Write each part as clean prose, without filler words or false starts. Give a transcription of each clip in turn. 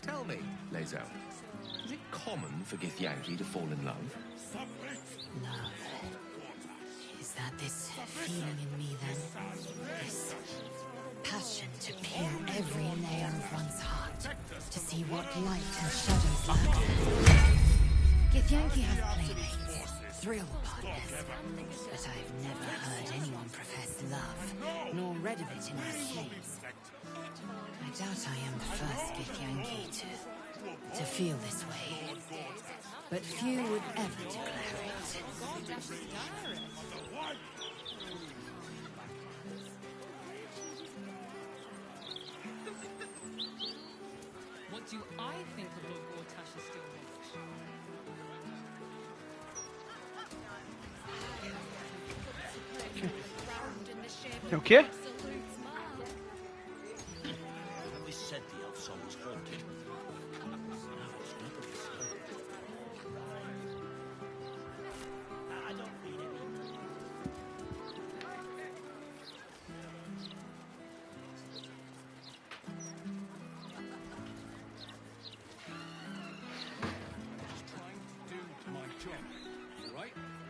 Tell me, Lae'zel, is it common for Githyanki to fall in love? Love. Is that this feeling in me then? This passion to peel every layer of one's heart, to see what light and shadows lurk there. Githyanki has playmates, thrill partners, but I've never heard anyone profess love, nor read of it in my sleeves. I doubt I am the first Githyanki to feel this way, but few would ever declare it. What do I think of Lord Gortash's stillwatch? You okay? We said the elf song was haunted. Now it's nobody said. I don't read it.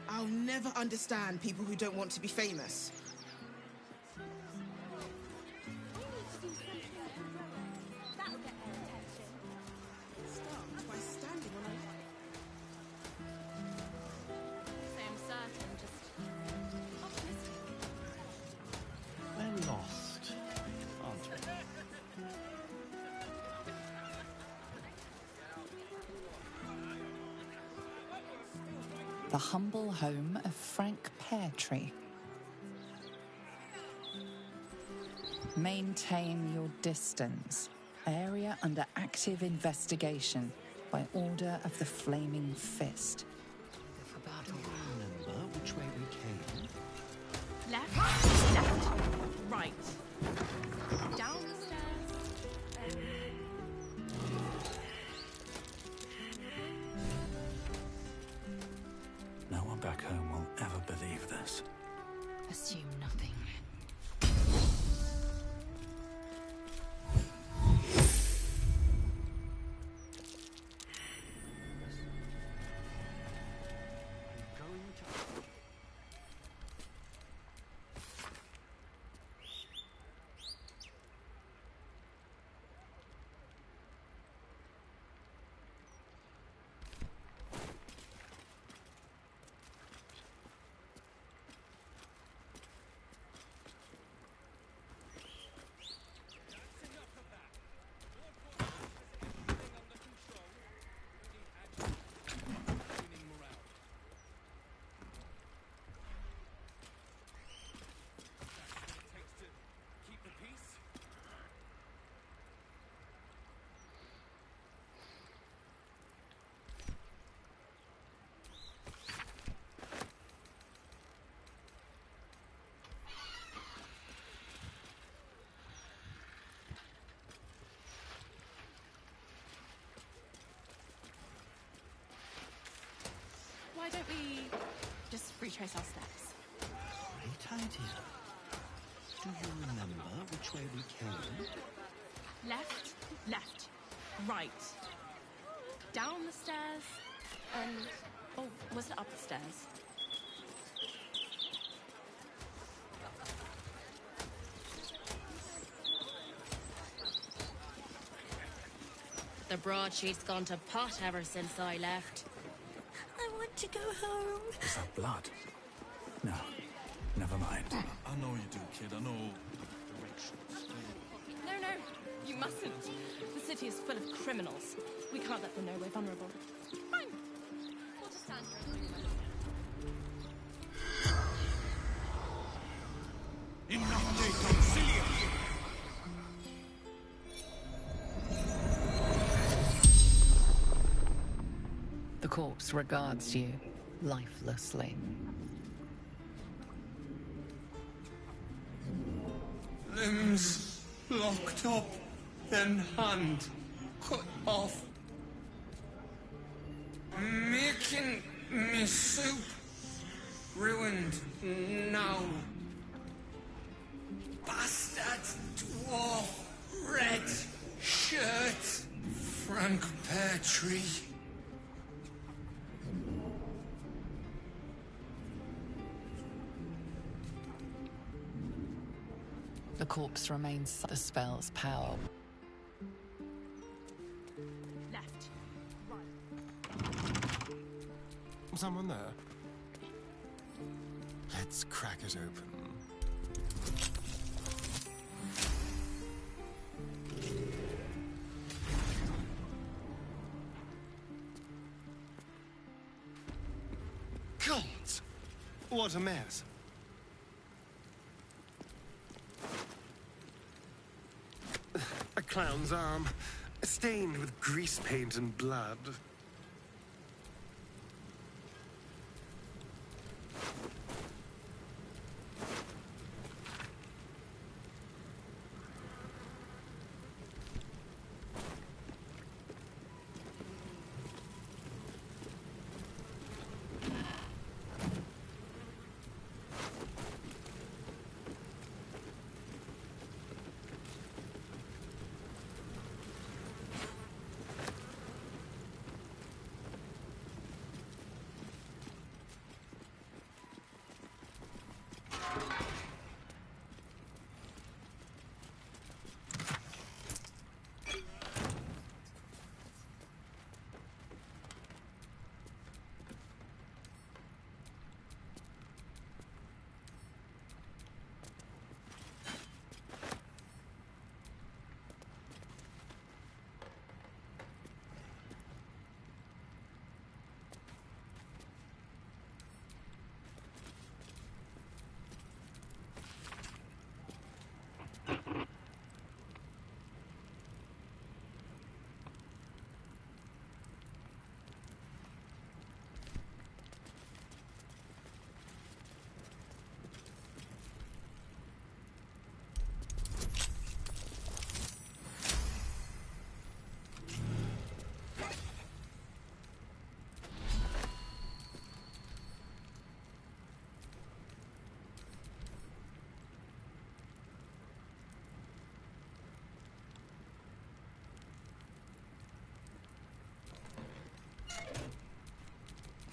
I'll never understand people who don't want to be famous. We're lost, aren't we? The humble home of Frank Peartree. Maintain your distance. Area under active investigation by order of the Flaming Fist. Remember which way we came? Left, right. Down the stairs. No one back home will ever believe this. Assume nothing. Why don't we just retrace our steps? Great idea. Do you remember which way we came? Left, right. Down the stairs, and... oh, was it up the stairs? The broadsheet's gone to pot ever since I left. I want to go home. Is that blood? No, never mind. I know you do, kid. I know. No, you mustn't. The city is full of criminals. We can't let them know we're vulnerable. Fine. We'll just stand here. Enough, Jacob! Cilia! The corpse regards you lifelessly. Limbs locked up, then hand cut off. Making me soup ruined now. Bastard dwarf, red shirt, rank pear tree. The corpse remains the spell's power. Left. Right. Someone there? Let's crack it open. Gods! What a mess. A clown's arm, stained with grease paint and blood.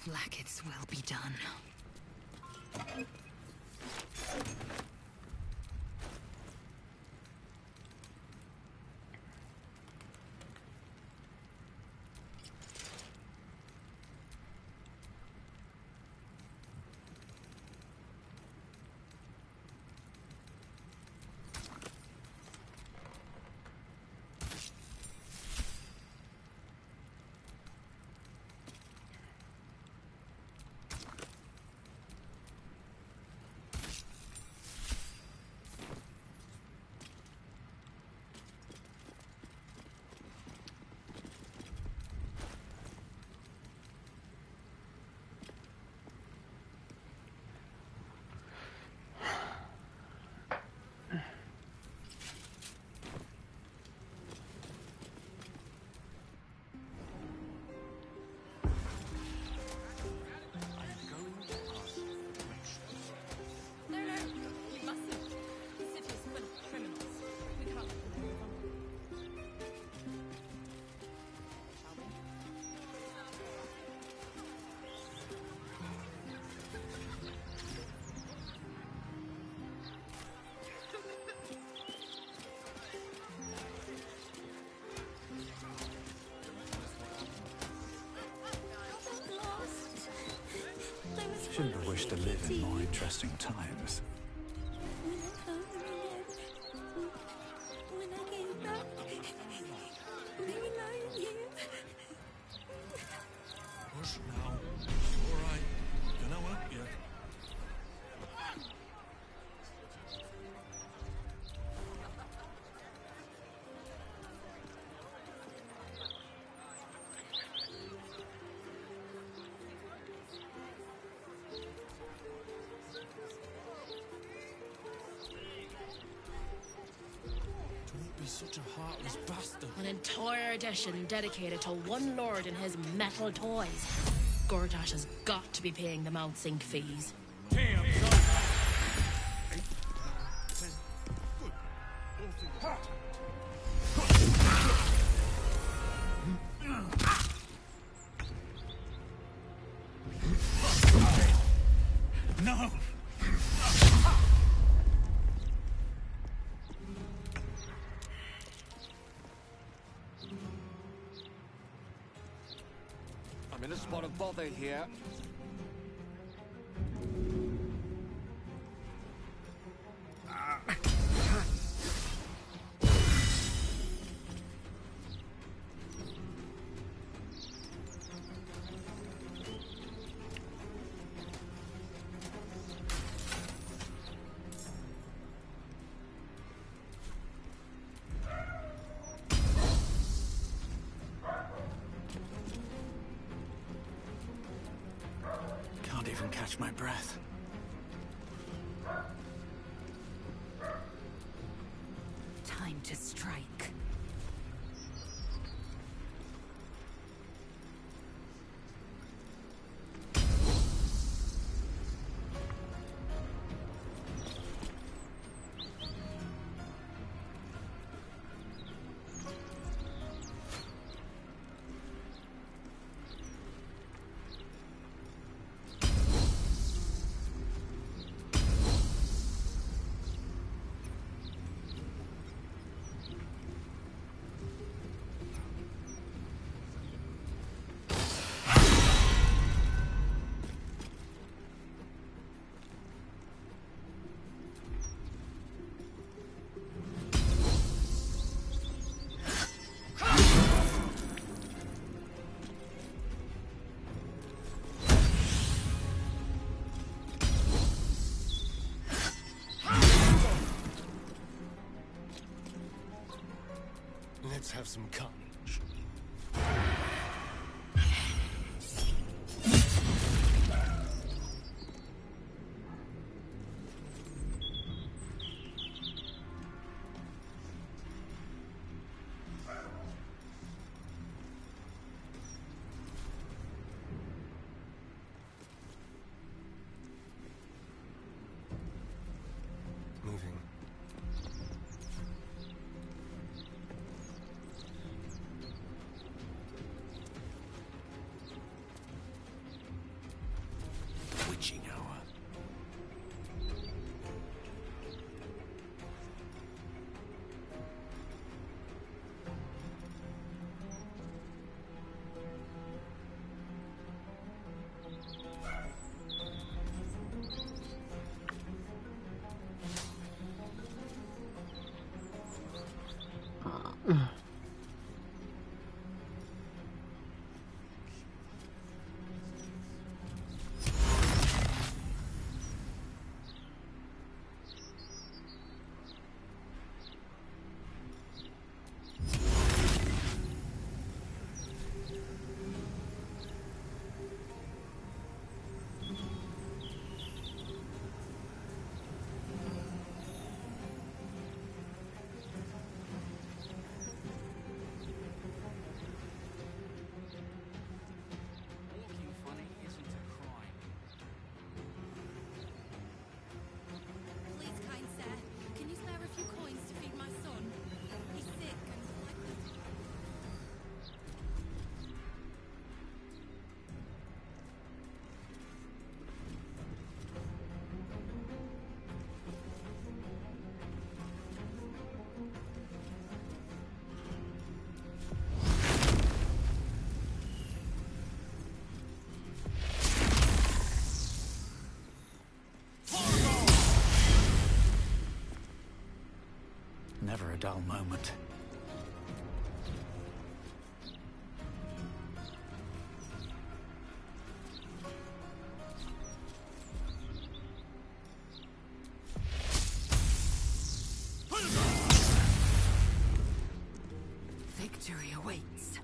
Blackets will be done. Shouldn't have wished to live in more interesting times. Hush now. All right. Gonna help you. Don't be such a heartless bastard. An entire edition dedicated to one lord and his metal toys. Gordash has got to be paying the Mount Sink fees. Damn, son. 8, 9, 10. Good. All fingers. in a spot of bother here. Can't even catch my breath. Time to strike. Let's have some carnage. Moving. Witching hour. Walking funny isn't a crime. Please, kind sir, can you spare a few coins to feed my son? He's sick and Never a dull moment. Victory awaits.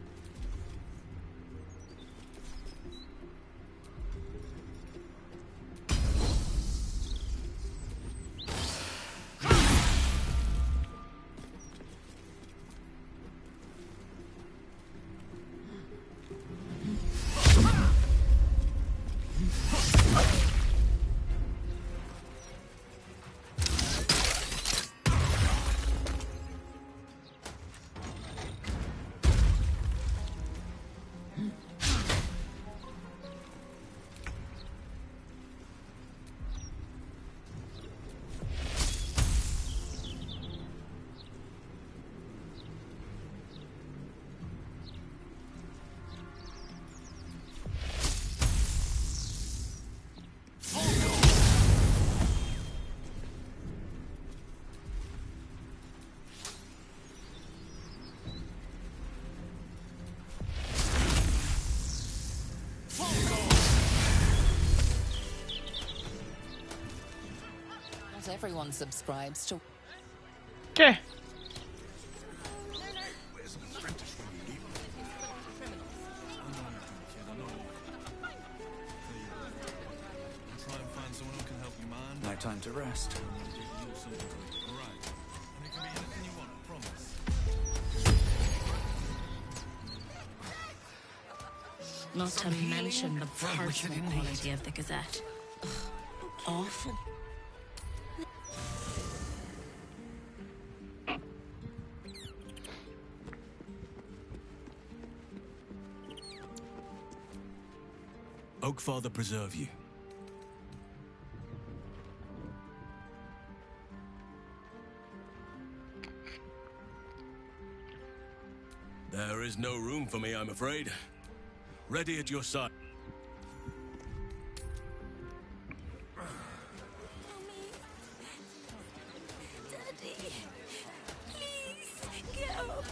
everyone subscribes to... ¿Qué? No time to rest. Not to mention the parchment quality of the Gazette. Ugh, awful. Oakfather preserve you. There is no room for me, I'm afraid. Ready at your side. Daddy, please, get up.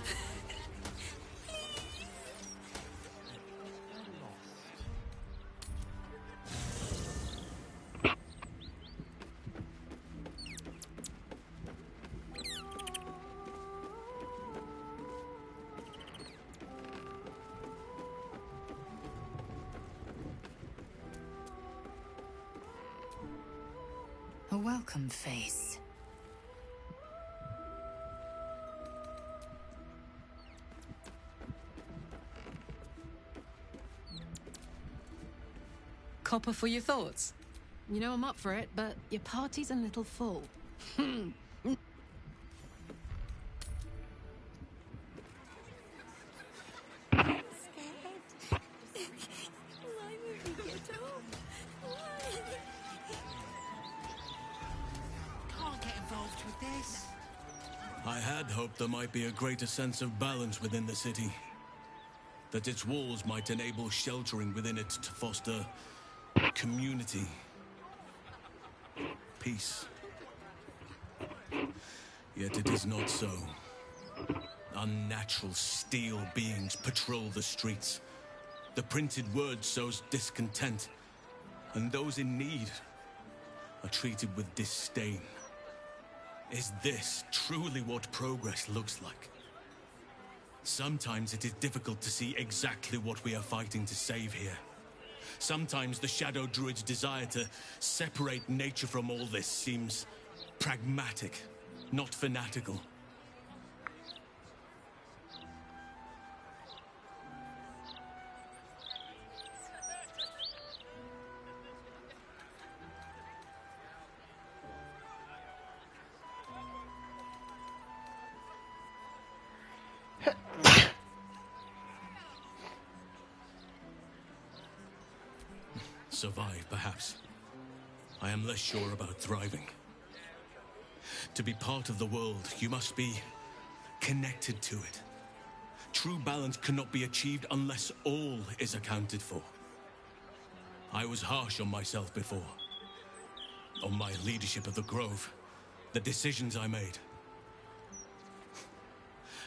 A welcome face. Copper for your thoughts. You know I'm up for it, but your party's a little full. Why won't you get up? Can't get involved with this. I had hoped there might be a greater sense of balance within the city. That its walls might enable sheltering within it to foster community, peace. Yet it is not so. Unnatural steel beings patrol the streets. The printed word sows discontent, and those in need are treated with disdain. Is this truly what progress looks like? Sometimes it is difficult to see exactly what we are fighting to save here. Sometimes the Shadow Druid's desire to separate nature from all this seems pragmatic, not fanatical. Survive, perhaps. I am less sure about thriving. To be part of the world, you must be connected to it. True balance cannot be achieved unless all is accounted for. I was harsh on myself before. On my leadership of the Grove, the decisions I made.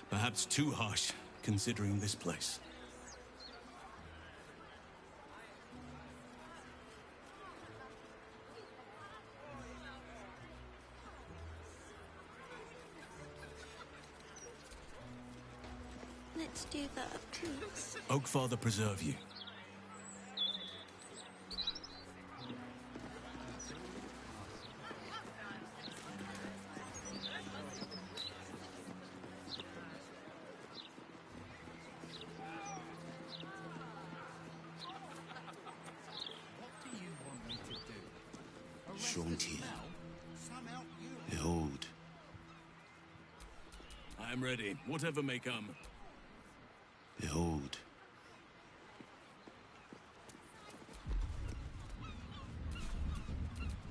Perhaps too harsh, considering this place. Let's do that, please. Oakfather preserve you. Shauntier. Behold. I am ready, whatever may come. Behold.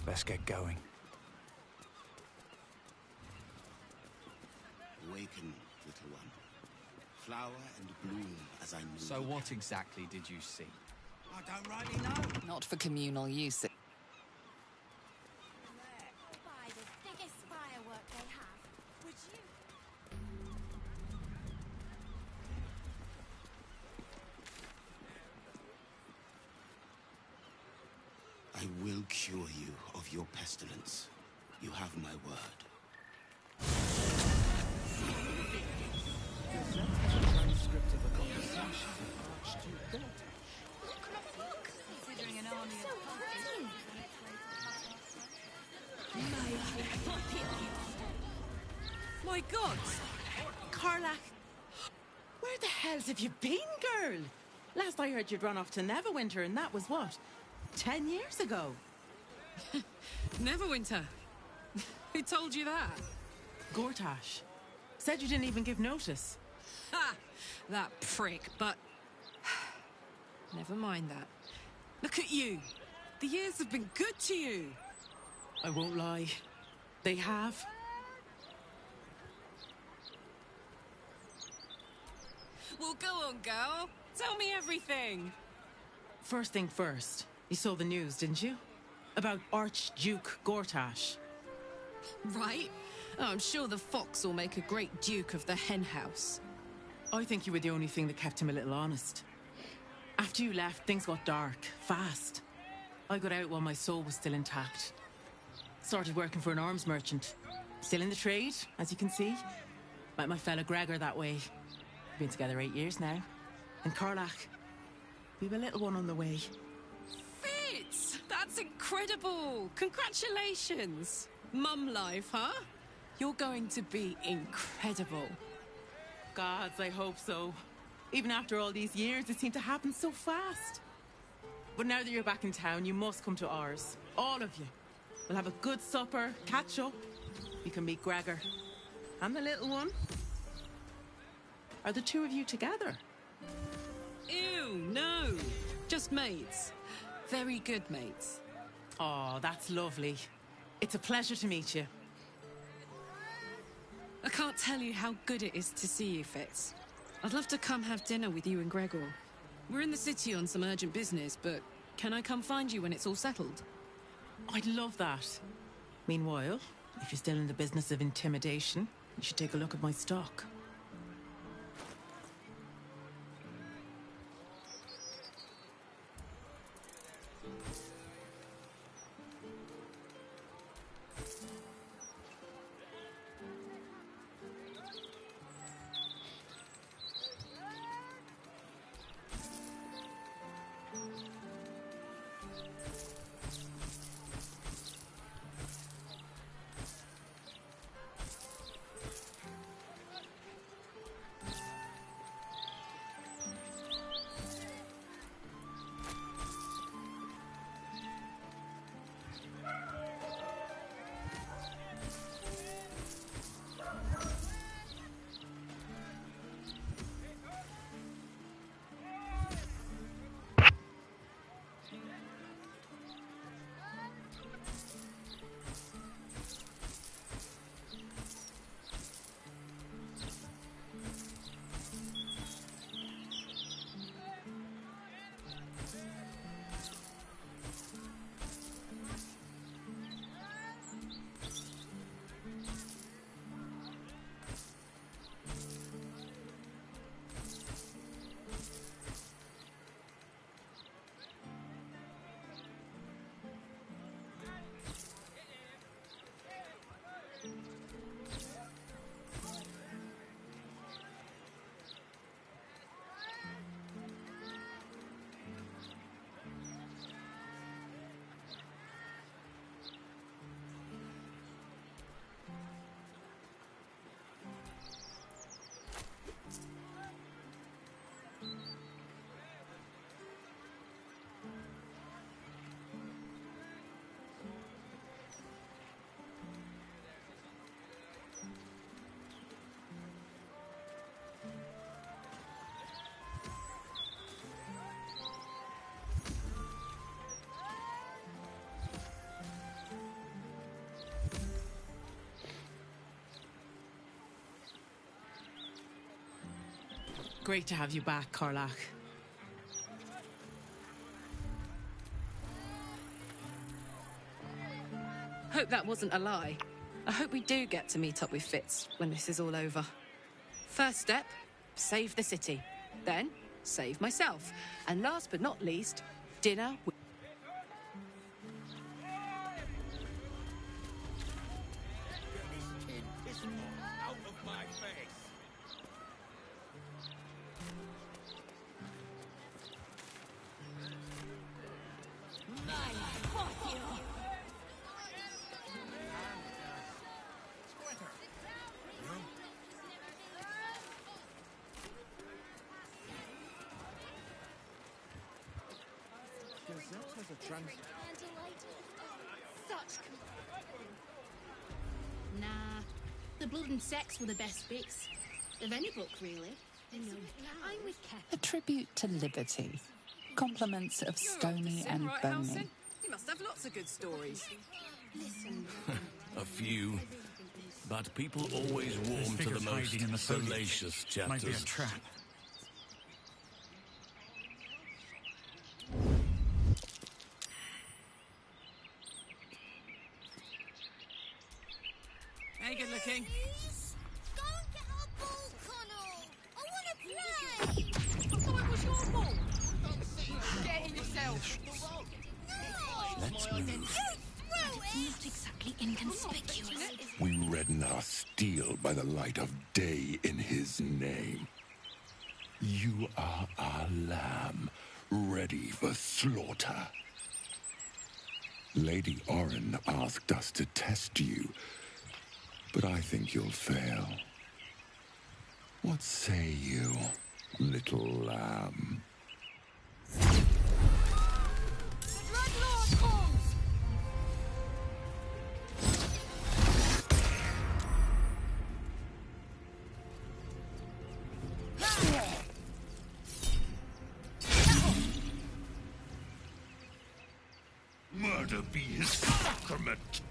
Let's get going. Awaken, little one. Flower and bloom as I knew. So what exactly did you see? I don't rightly know. Not for communal use. Buy the biggest firework they have. Would you? I will cure you of your pestilence. You have my word. Transcript of a conversation with Archduke Gortash. Considering an army of My God! Carla! Where the hells have you been, girl? Last I heard you'd run off to Neverwinter, and that was what? 10 years ago? Neverwinter? Who told you that? Gortash. Said you didn't even give notice. Ha! That prick, but... Never mind that. Look at you. The years have been good to you. I won't lie. They have. Well, go on, girl. Tell me everything. First thing first. You saw the news, didn't you? About Archduke Gortash. Right? Oh, I'm sure the fox will make a great duke of the hen house. I think you were the only thing that kept him a little honest. After you left, things got dark, fast. I got out while my soul was still intact. Started working for an arms merchant. Still in the trade, as you can see. Met my fella Gregor that way. Been together 8 years now. And Karlach, we've a little one on the way. Fitz! That's incredible! Congratulations! Mum life, huh? You're going to be incredible. Gods, I hope so. Even after all these years, it seemed to happen so fast. But now that you're back in town, you must come to ours. All of you. We'll have a good supper, catch up. You can meet Gregor. And the little one. Are the two of you together? Ew, no. Just mates. Very good mates. Oh, that's lovely. It's a pleasure to meet you. I can't tell you how good it is to see you, Fitz. I'd love to come have dinner with you and Gregor. We're in the city on some urgent business, but can I come find you when it's all settled? I'd love that. Meanwhile, if you're still in the business of intimidation, you should take a look at my stock. Great to have you back, Karlach. Hope that wasn't a lie. I hope we do get to meet up with Fitz when this is all over. First step, save the city. Then, save myself. And last but not least, dinner with... Nah, the blood and sex were the best bits. Of any book, really. No, I'm with Cat. A tribute to liberty. Compliments of Stony and Right, Bony. Halsin? You must have lots of good stories. Listen. A few. But people always warm to the most hiding in the foliage. salacious chapters. Might be a trap. Hey, good looking. Go and get our ball, Connell! I want to play! I thought it was your ball. Get in yourself. Let's move. Not exactly inconspicuous. We redden our steel by the light of day in his name. You are our lamb, ready for slaughter. Lady Orin asked us to test you, but I think you'll fail. What say you, little lamb? Dreadlord calls! Murder be his sacrament!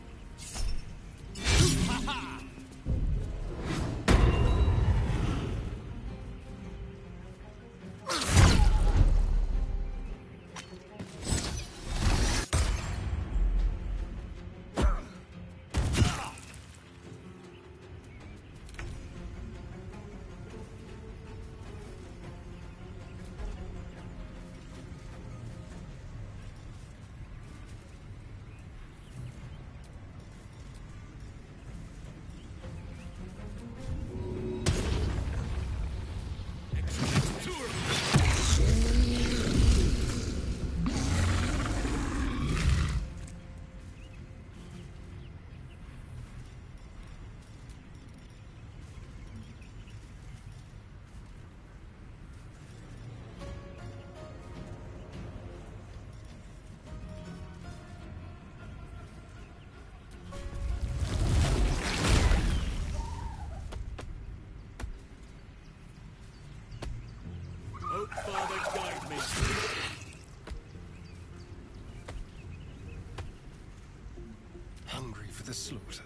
Oh, Father, guide me. Hungry for the slaughter.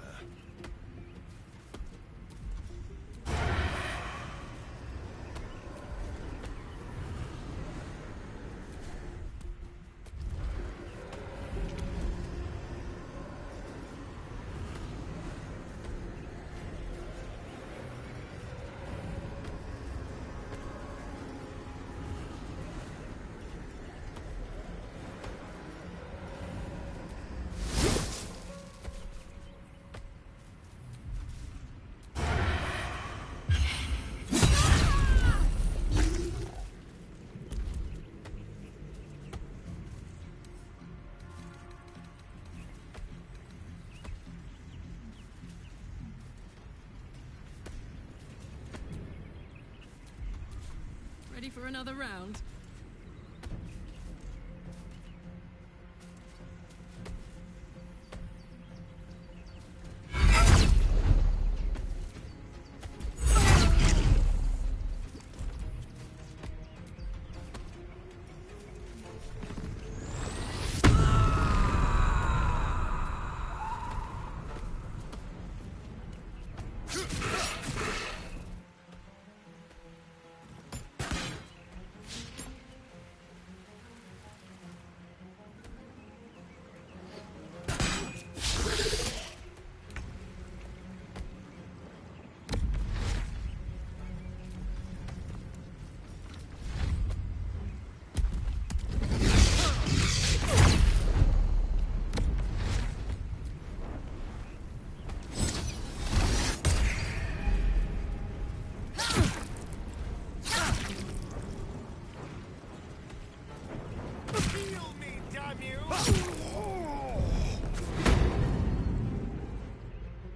Ready for another round?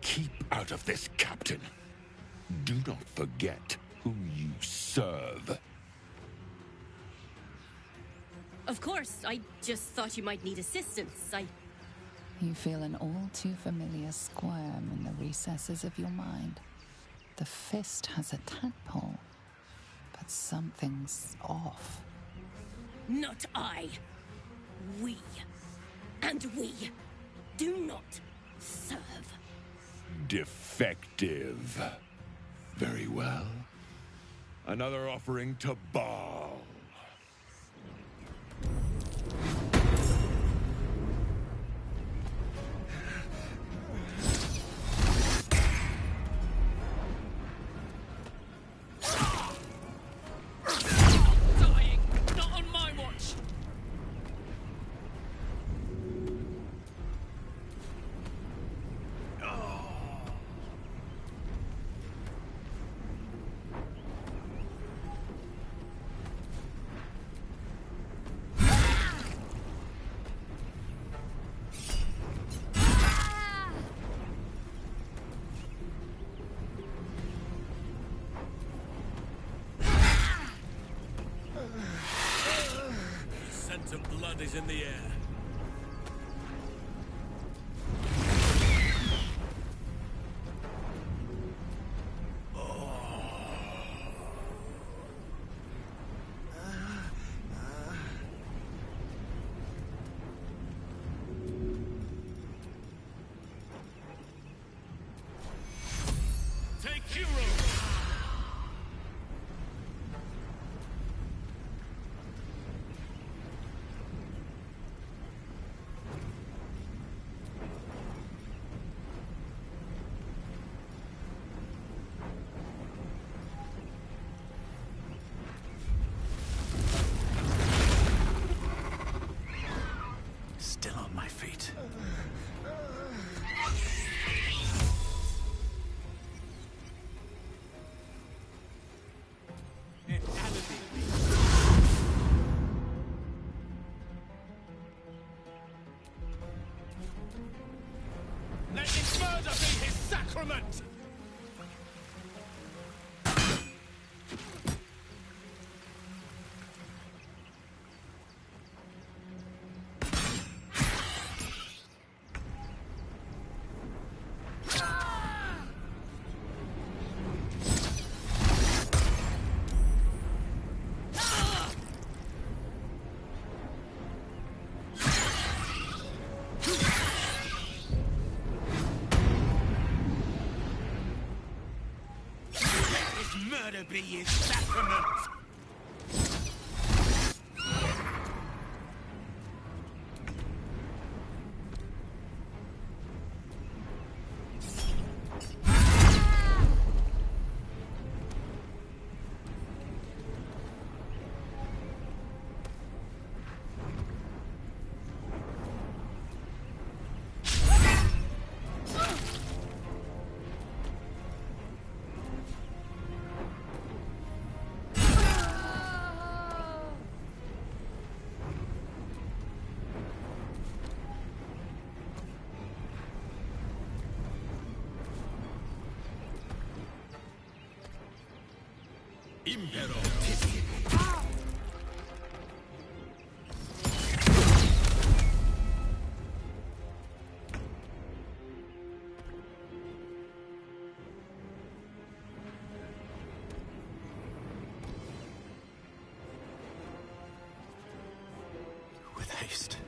Keep out of this, Captain. Do not forget who you serve. Of course, I just thought you might need assistance. You feel an all too familiar squirm in the recesses of your mind. The fist has a tadpole, but something's off. Not I. We. And we do not serve. Defective. Very well. Another offering to Baal. Dying! Not on my watch! The scent of blood is in the air. Take hero! Still on my feet. Let this murder be his sacrament! Murder be his sacrament! Impero. With haste.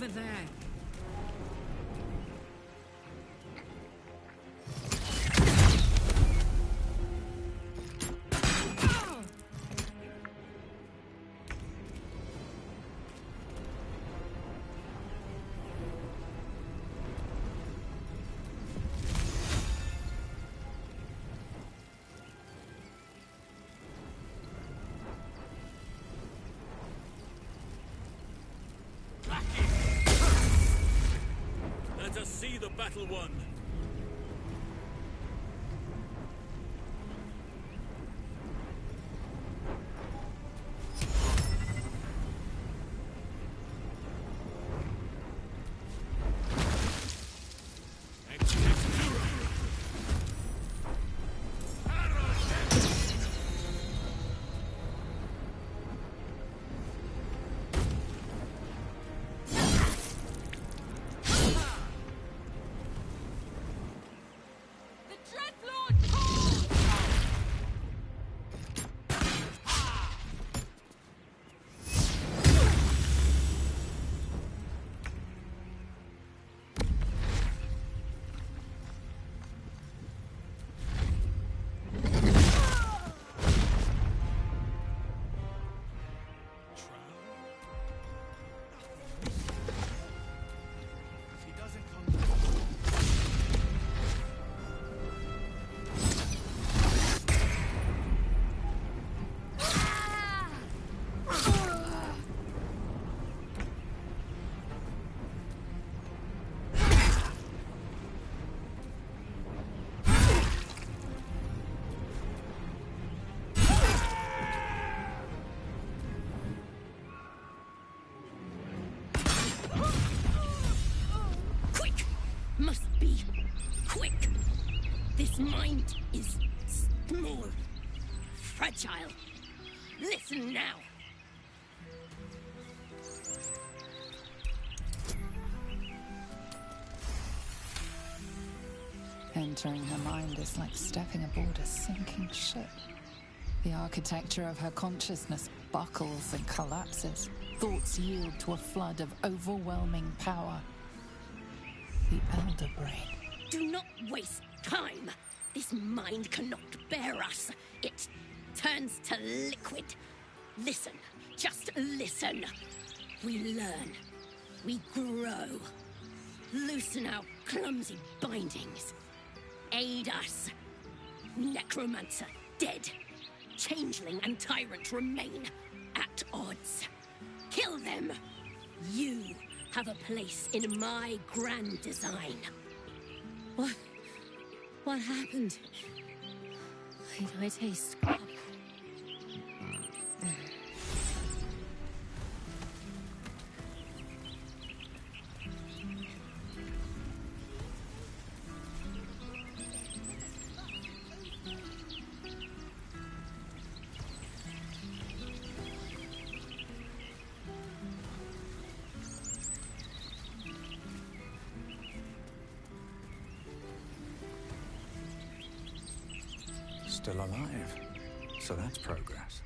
over there. Let us see the battle won. Must be quick. This mind is small, fragile. Listen now. Entering her mind is like stepping aboard a sinking ship. The architecture of her consciousness buckles and collapses. Thoughts yield to a flood of overwhelming power. The Elder Brain. Do not waste time. This mind cannot bear us. It turns to liquid. Listen, just listen. We learn. We grow. Loosen our clumsy bindings. Aid us. Necromancer dead. Changeling and tyrant remain at odds. Kill them. You have a place in my grand design. What happened? Why do I taste? Still alive. So that's progress.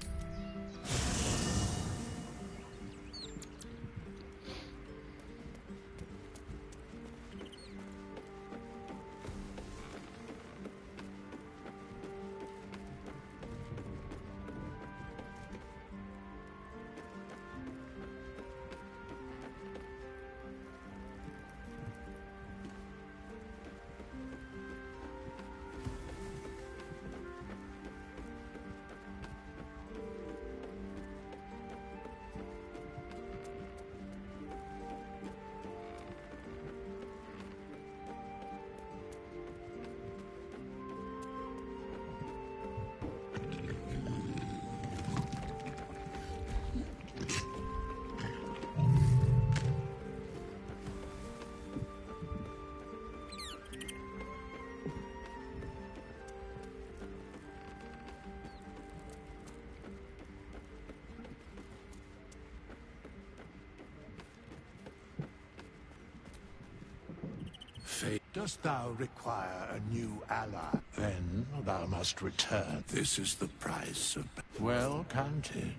Dost thou require a new ally? Then thou must return. This is the price of... Well counted.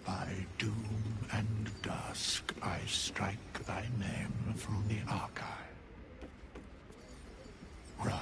By doom and dusk, I strike thy name from the archive. Rise.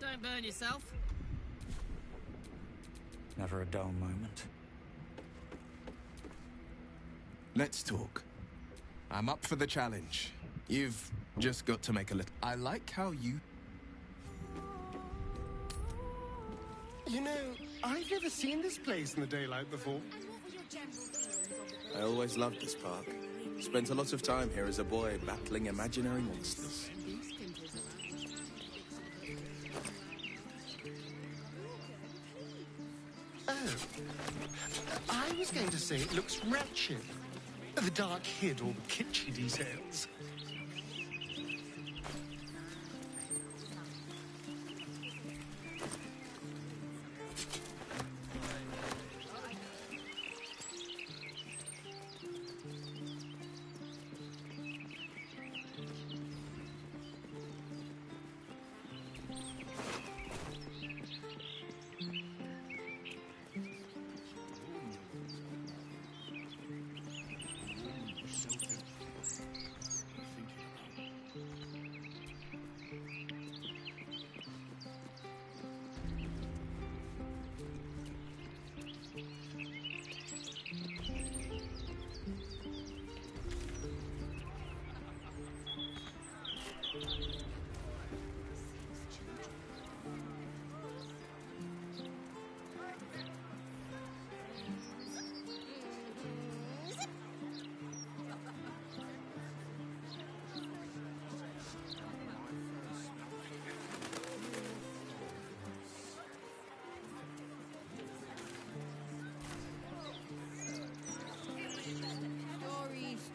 Don't burn yourself. Never a dull moment. Let's talk. I'm up for the challenge. You've just got to make a little... I like how you... You know, I've never seen this place in the daylight before. I always loved this park. Spent a lot of time here as a boy battling imaginary monsters. Oh. I was going to say it looks wretched. The dark hid all the kitschy details.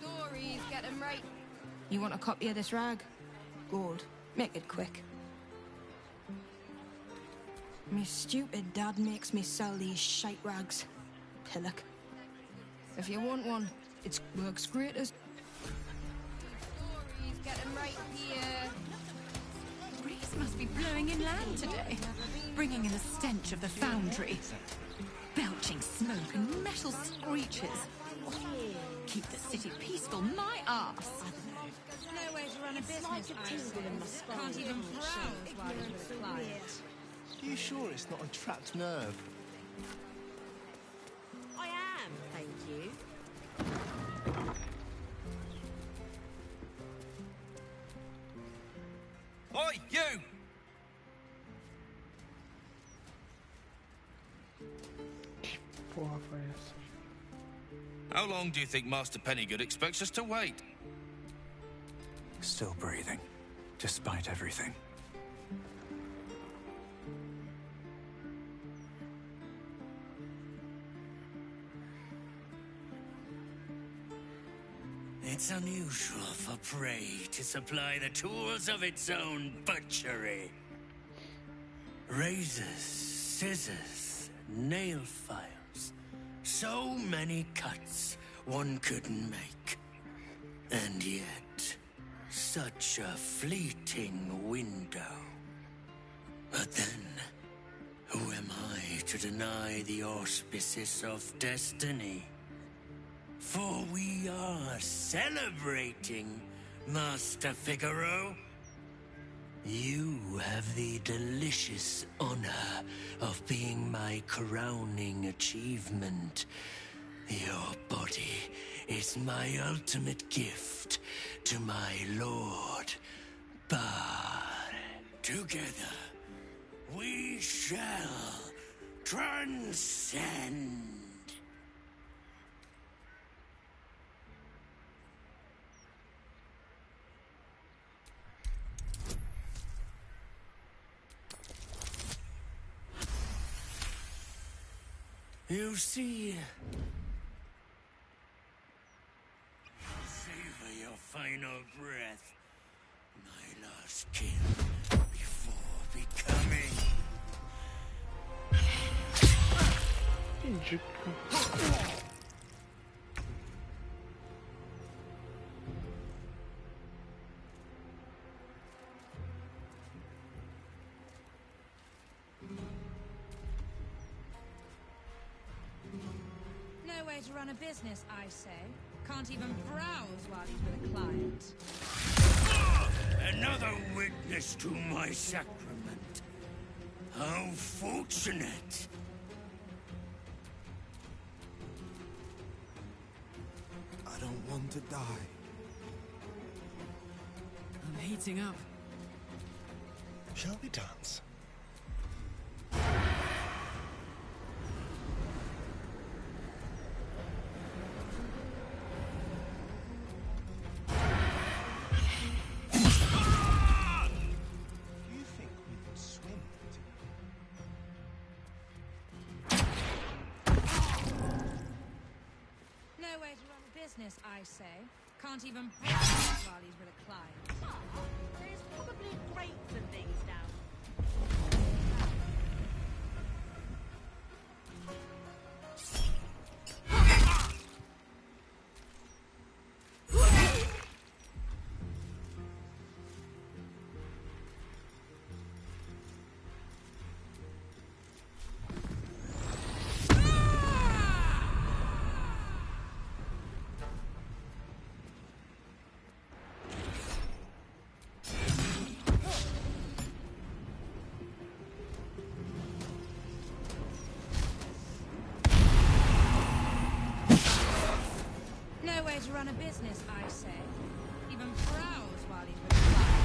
Stories, get them right. You want a copy of this rag? Gold. Make it quick. Me stupid dad makes me sell these shite rags. Pillock. If you want one, it works great as... Stories, get them right here. Breeze must be blowing inland today, bringing in the stench of the foundry. Belching smoke and metal screeches. Keep the city peaceful, my arse. There's no way to run a business. Can't even browse while you're with a client. You sure it's not a trapped nerve? I am, thank you. Oi, you! Porra, foi essa? How long do you think Master Pennygood expects us to wait? Still breathing, despite everything. It's unusual for prey to supply the tools of its own butchery. Razors, scissors, nail files. So many cuts one couldn't make. And yet, such a fleeting window. But then, who am I to deny the auspices of destiny? For we are celebrating, Master Figaro. You have the delicious honor of being my crowning achievement. Your body is my ultimate gift to my lord, Bar. Together, we shall transcend. You see, savor your final breath, my last kill, before becoming. No way to run a business, I say. Can't even browse while he's with a client. Another witness to my sacrament. How fortunate. I don't want to die. I'm heating up. Shall we dance? You think we could swim? No way to run a business, I say. Can't even browse while he's with a client. There's probably grapes and things down. No way to run a business, I say. Even browse while he's with a client.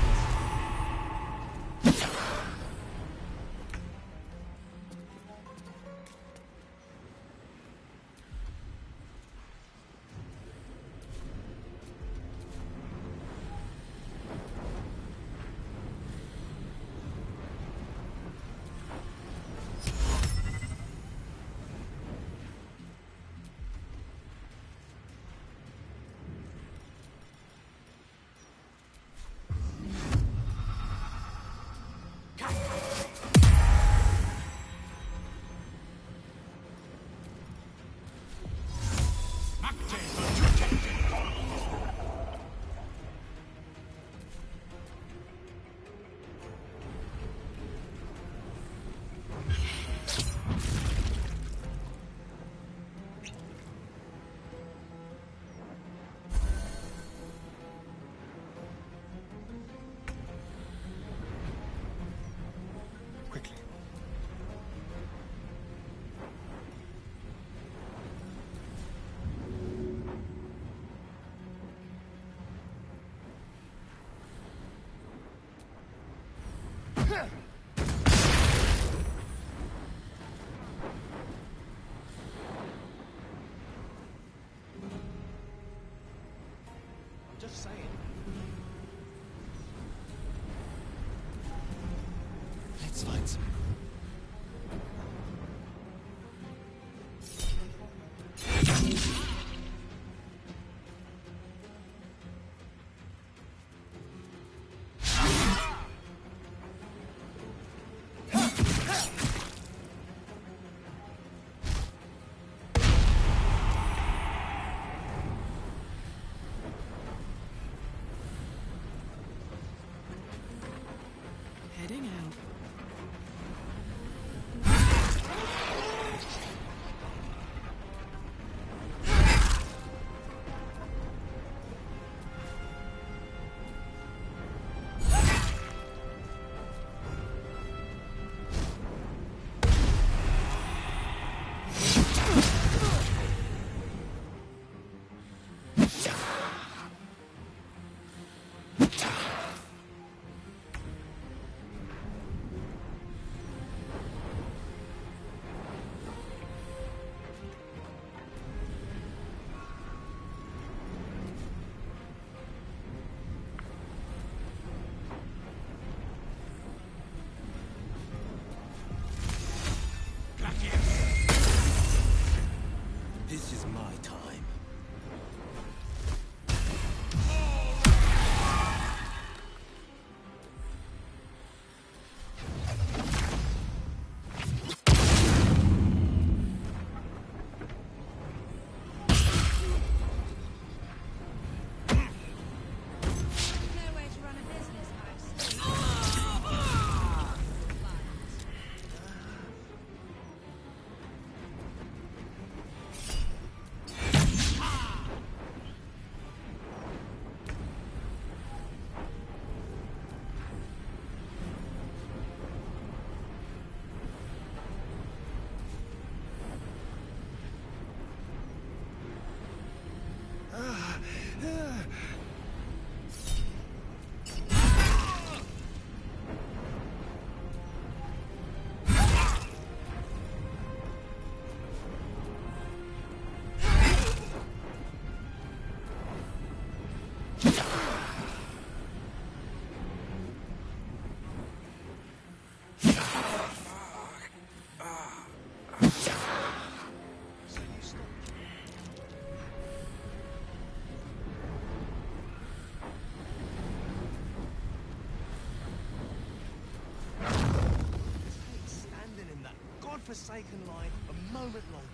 forsaken line a moment longer.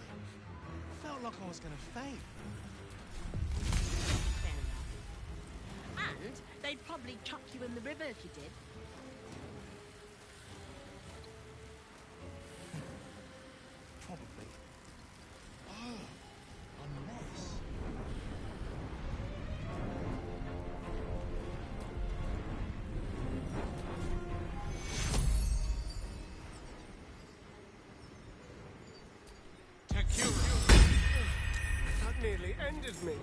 Felt like I was gonna faint. Fair enough. And they'd probably chuck you in the river if you did. Probably. Oh, unless... That nearly ended me.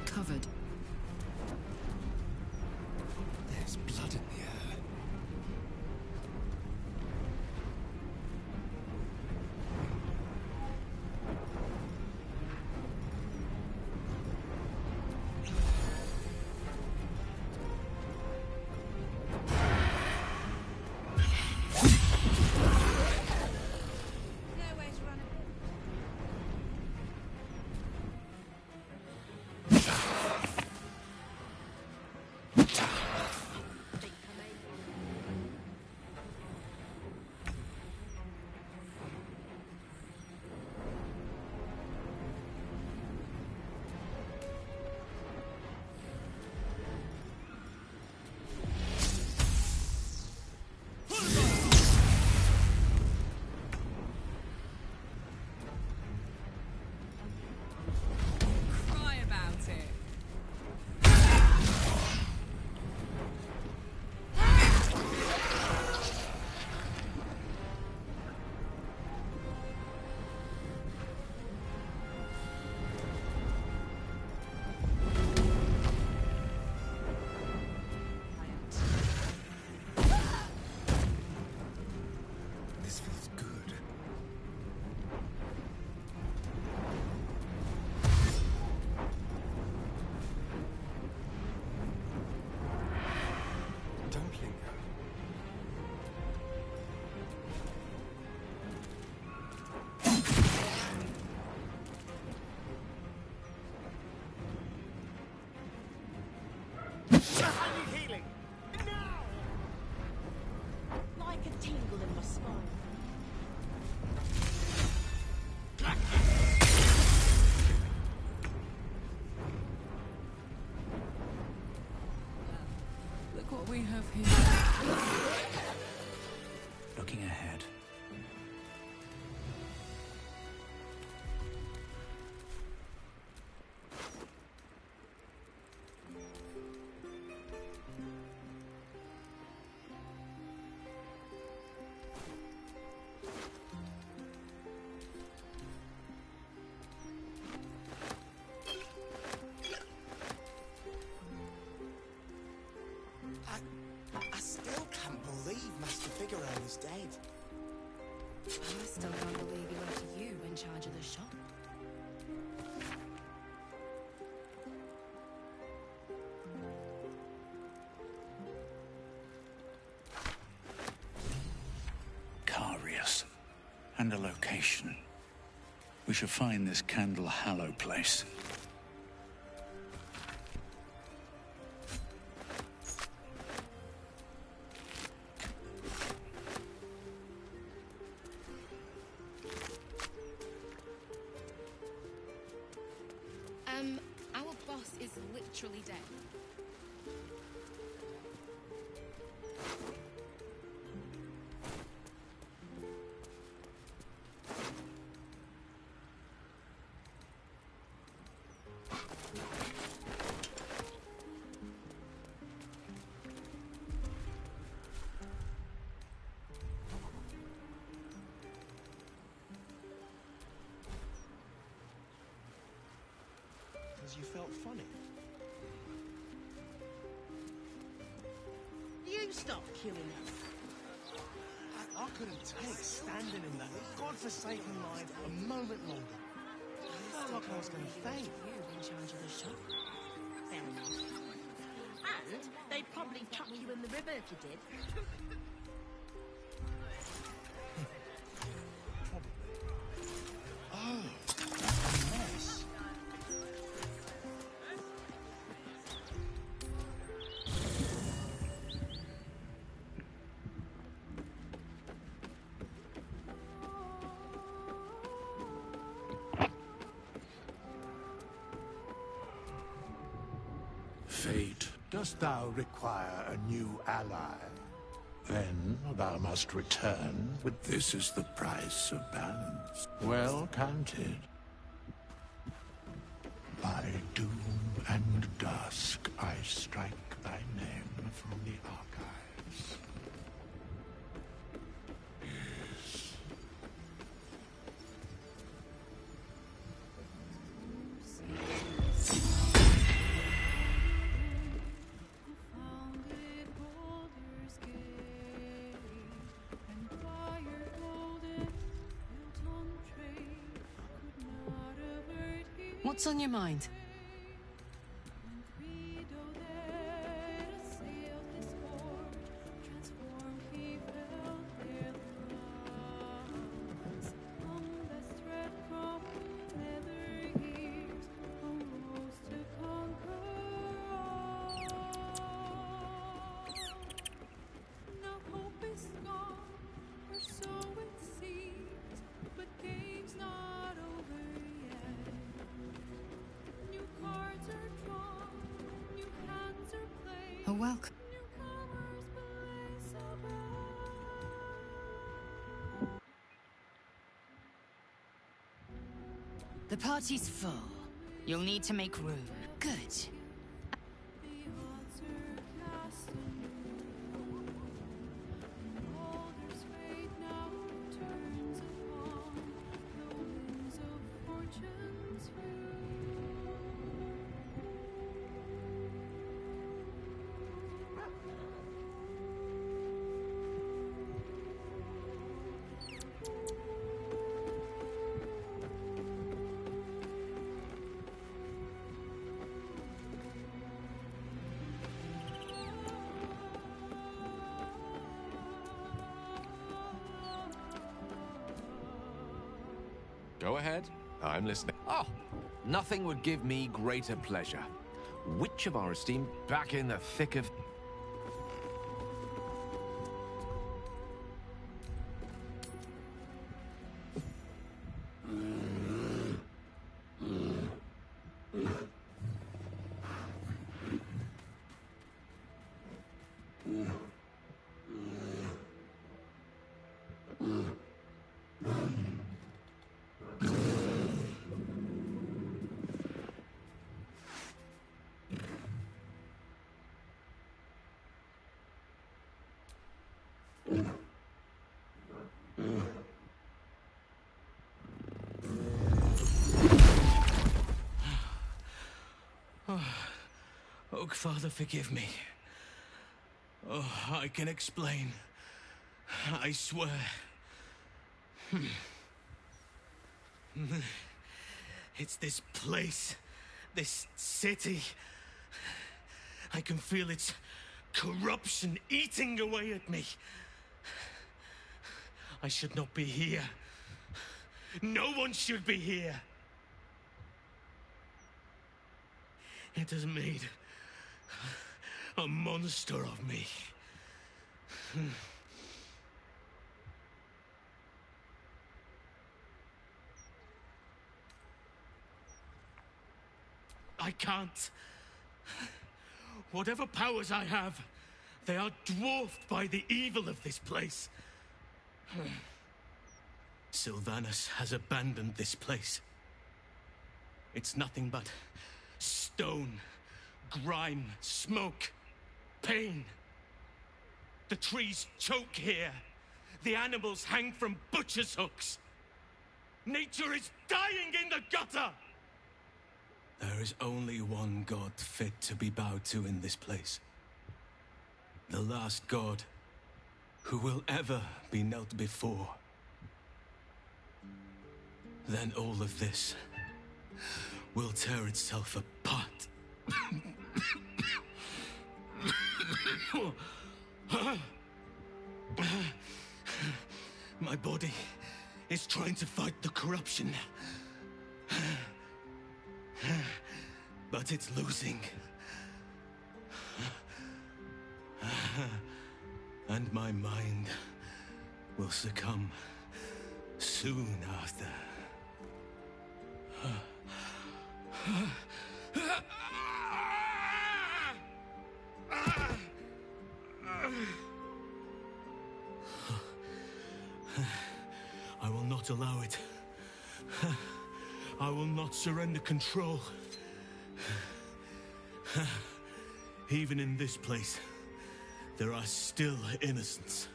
Covered. There's blood in the air. No way to run a Cry about it. This feels good. Don't linger. I need healing! Now! like a tingle in my spine. Look what we have here. Looking ahead. I still can't believe Master Figueroa is dead. I still can't believe he left you in charge of the shop. Carius. And a location. We should find this Candle Hallow place. Our boss is literally dead. because you felt funny. You stop killing us. I couldn't take standing in that godforsaken line a moment longer. I felt like I was going to faint. You in charge of the shop. Fair enough. And they'd probably chuck you in the river if you did. Oh, nice. Fate, dost thou require a new ally? Then thou must return with this is the price of balance. Well counted. By doom and dusk I strike thy name from the archives. Yes. What's on your mind? A welcome. The party's full. You'll need to make room. Good. Go ahead. I'm listening. Oh, nothing would give me greater pleasure. Which of our esteemed back in the thick of... Oh, Father, forgive me. Oh, I can explain. I swear. It's this place, this city. I can feel its corruption eating away at me. I should not be here. No one should be here. It has made a monster of me. I can't. Whatever powers I have, they are dwarfed by the evil of this place. Sylvanus has abandoned this place. It's nothing but stone, grime, smoke, pain. The trees choke here. The animals hang from butcher's hooks. Nature is dying in the gutter! There There is only one god fit to be bowed to in this place. The last god who will ever be knelt before. Then all of this will tear itself apart. My body is trying to fight the corruption. But it's losing. And my mind will succumb soon after. I will not allow it. I will not surrender control. Even in this place, there are still innocents.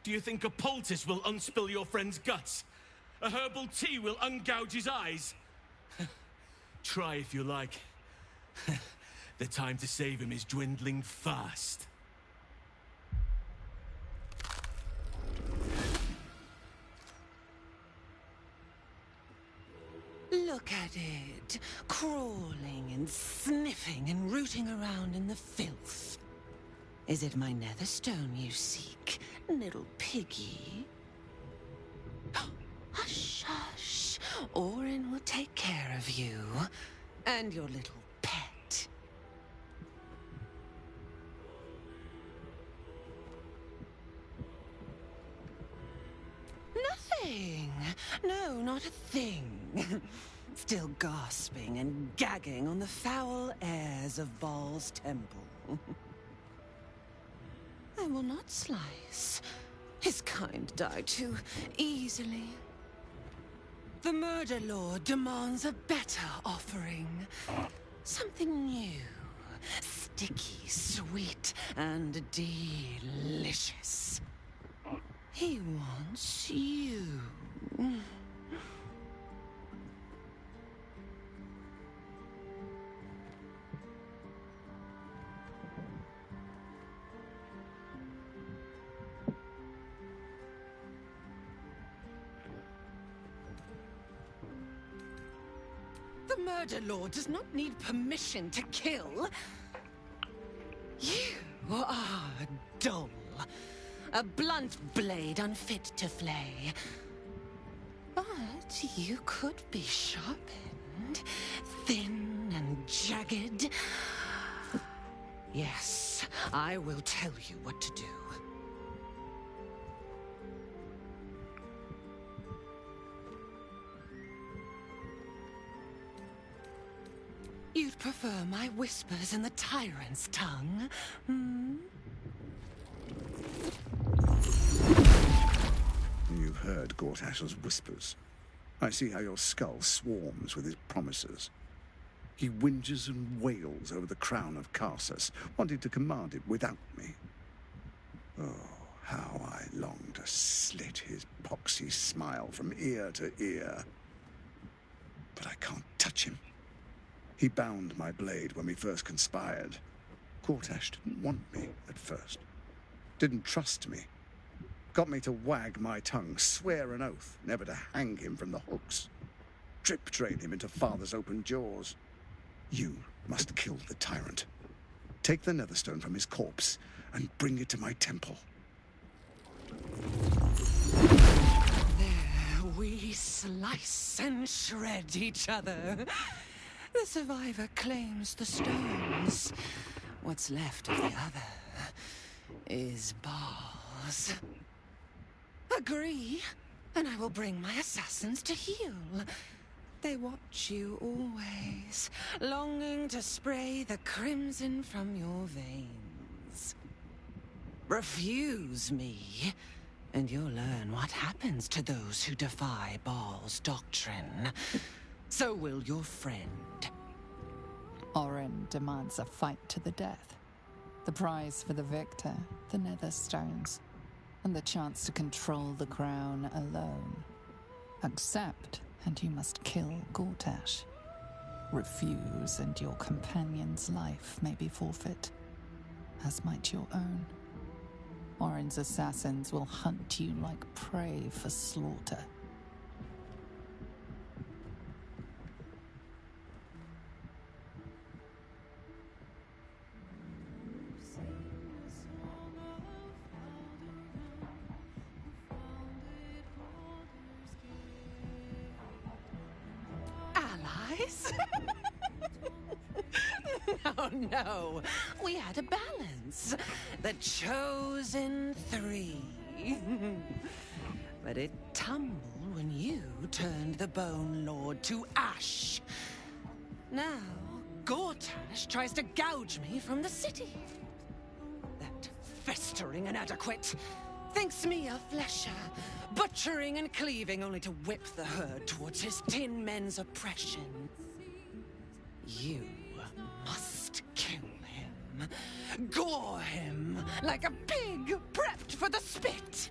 Do you think a poultice will unspill your friend's guts? A herbal tea will ungouge his eyes? Try if you like. The time to save him is dwindling fast. Look at it, crawling and sniffing and rooting around in the filth. Is it my netherstone you seek, little piggy? Hush, hush. Orin will take care of you and your little pet. Nothing. No, not a thing. Still gasping and gagging on the foul airs of Baal's temple. I will not slice. His kind die too easily. The Murder Lord demands a better offering. Something new. Sticky, sweet, and delicious. He wants you. The Murder Lord does not need permission to kill. You are dull. A blunt blade unfit to flay. But you could be sharpened, thin and jagged. Yes, I will tell you what to do. You'd prefer my whispers in the tyrant's tongue, hmm? You've heard Gortash's whispers. I see how your skull swarms with his promises. He whinges and wails over the crown of Karsus, wanting to command it without me. Oh, how I long to slit his poxy smile from ear to ear. But I can't touch him. He bound my blade when we first conspired. Gortash didn't want me at first. Didn't trust me. Got me to wag my tongue, swear an oath, never to hang him from the hooks. Drip train him into father's open jaws. You must kill the tyrant. Take the netherstone from his corpse and bring it to my temple. There we slice and shred each other. The survivor claims the stones. What's left of the other is Baal's. Agree? and I will bring my assassins to heal. They watch you always, longing to spray the crimson from your veins. Refuse me, and you'll learn what happens to those who defy Baal's doctrine. So will your friend. Orin demands a fight to the death. The prize for the victor, the nether stones, and the chance to control the crown alone. Accept, and you must kill Gortash. Refuse, and your companion's life may be forfeit, as might your own. Orin's assassins will hunt you like prey for slaughter. Allies? No. We had a balance. The chosen three. But it tumbled when you turned the Bone Lord to ash. Now, Gortash tries to gouge me from the city. That festering inadequate thinks me a flesher, butchering and cleaving only to whip the herd towards his tin men's oppression. You must kill him. Gore him like a pig prepped for the spit.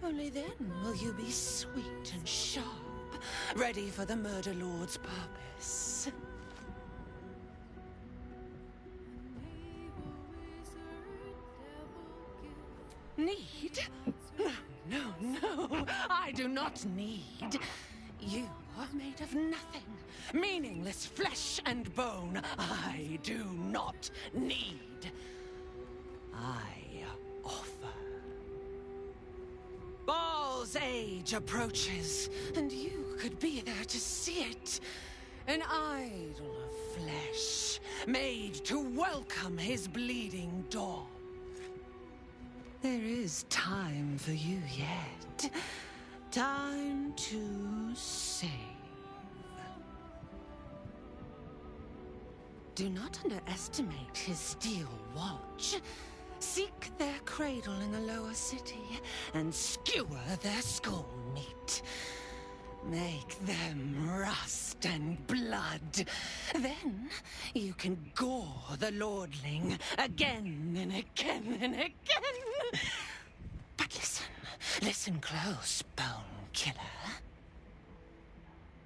Only then will you be sweet and sharp, ready for the Murder Lord's purpose. Need? No, I do not need. You are made of nothing. Meaningless flesh and bone. I do not need. I offer. Baal's age approaches, and you could be there to see it. An idol of flesh, made to welcome his bleeding dawn. There is time for you yet. Time to save. Do not underestimate his steel watch. Seek their cradle in the lower city and skewer their skull meat. Make them rust and blood. Then you can gore the lordling again and again and again. But listen close, Bone Killer.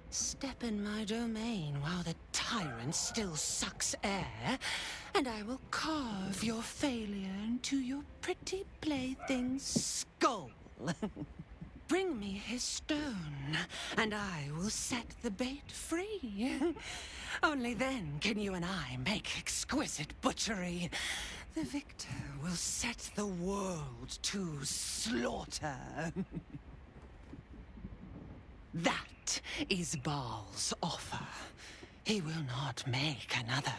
Step in my domain while the tyrant still sucks air, and I will carve your failure into your pretty plaything's skull. Bring me his stone, and I will set the bait free. Only then can you and I make exquisite butchery. The victor will set the world to slaughter. That is Baal's offer. He will not make another.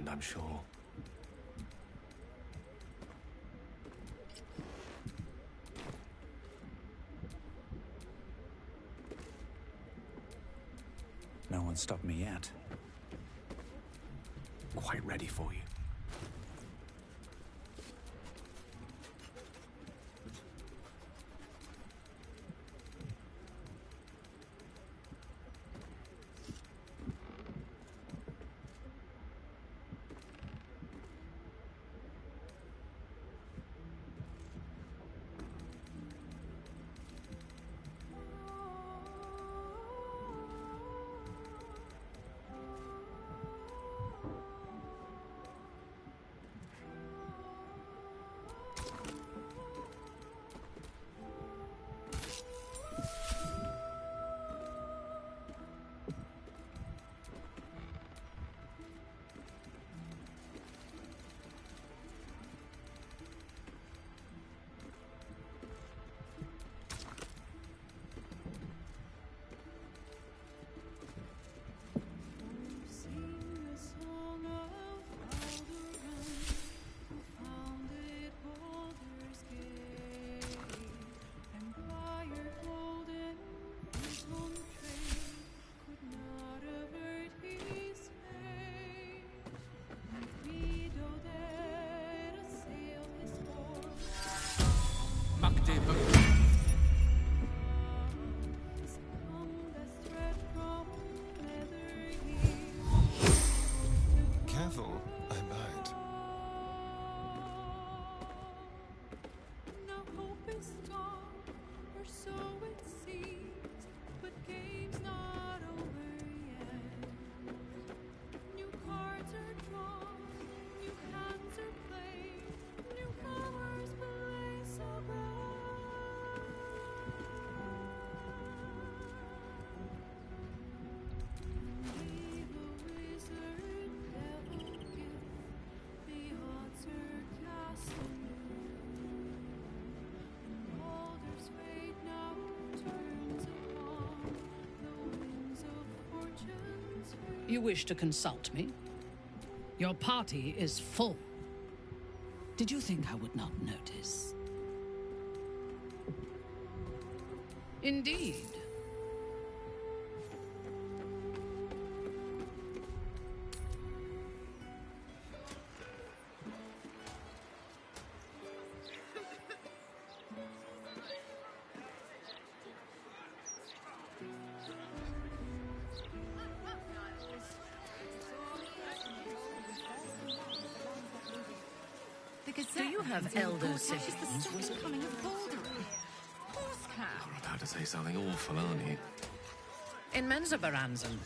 Asmund, I'm sure. No one stopped me yet. Quite ready for you. Careful, I might. Now hope is gone, or so it seems, but game's not over yet. New cards are drawn, new hands are played, newcomers play so bright. Evil wizard, devil gift, the odds are cast anew. Baldur's fate now turns upon the wings of fortune's free. You wish to consult me? Your party is full. Did you think I would not notice? Indeed. Do you have elder siblings? Was coming of Balderun? You're about to say something awful, aren't you? In Menzoberranzan,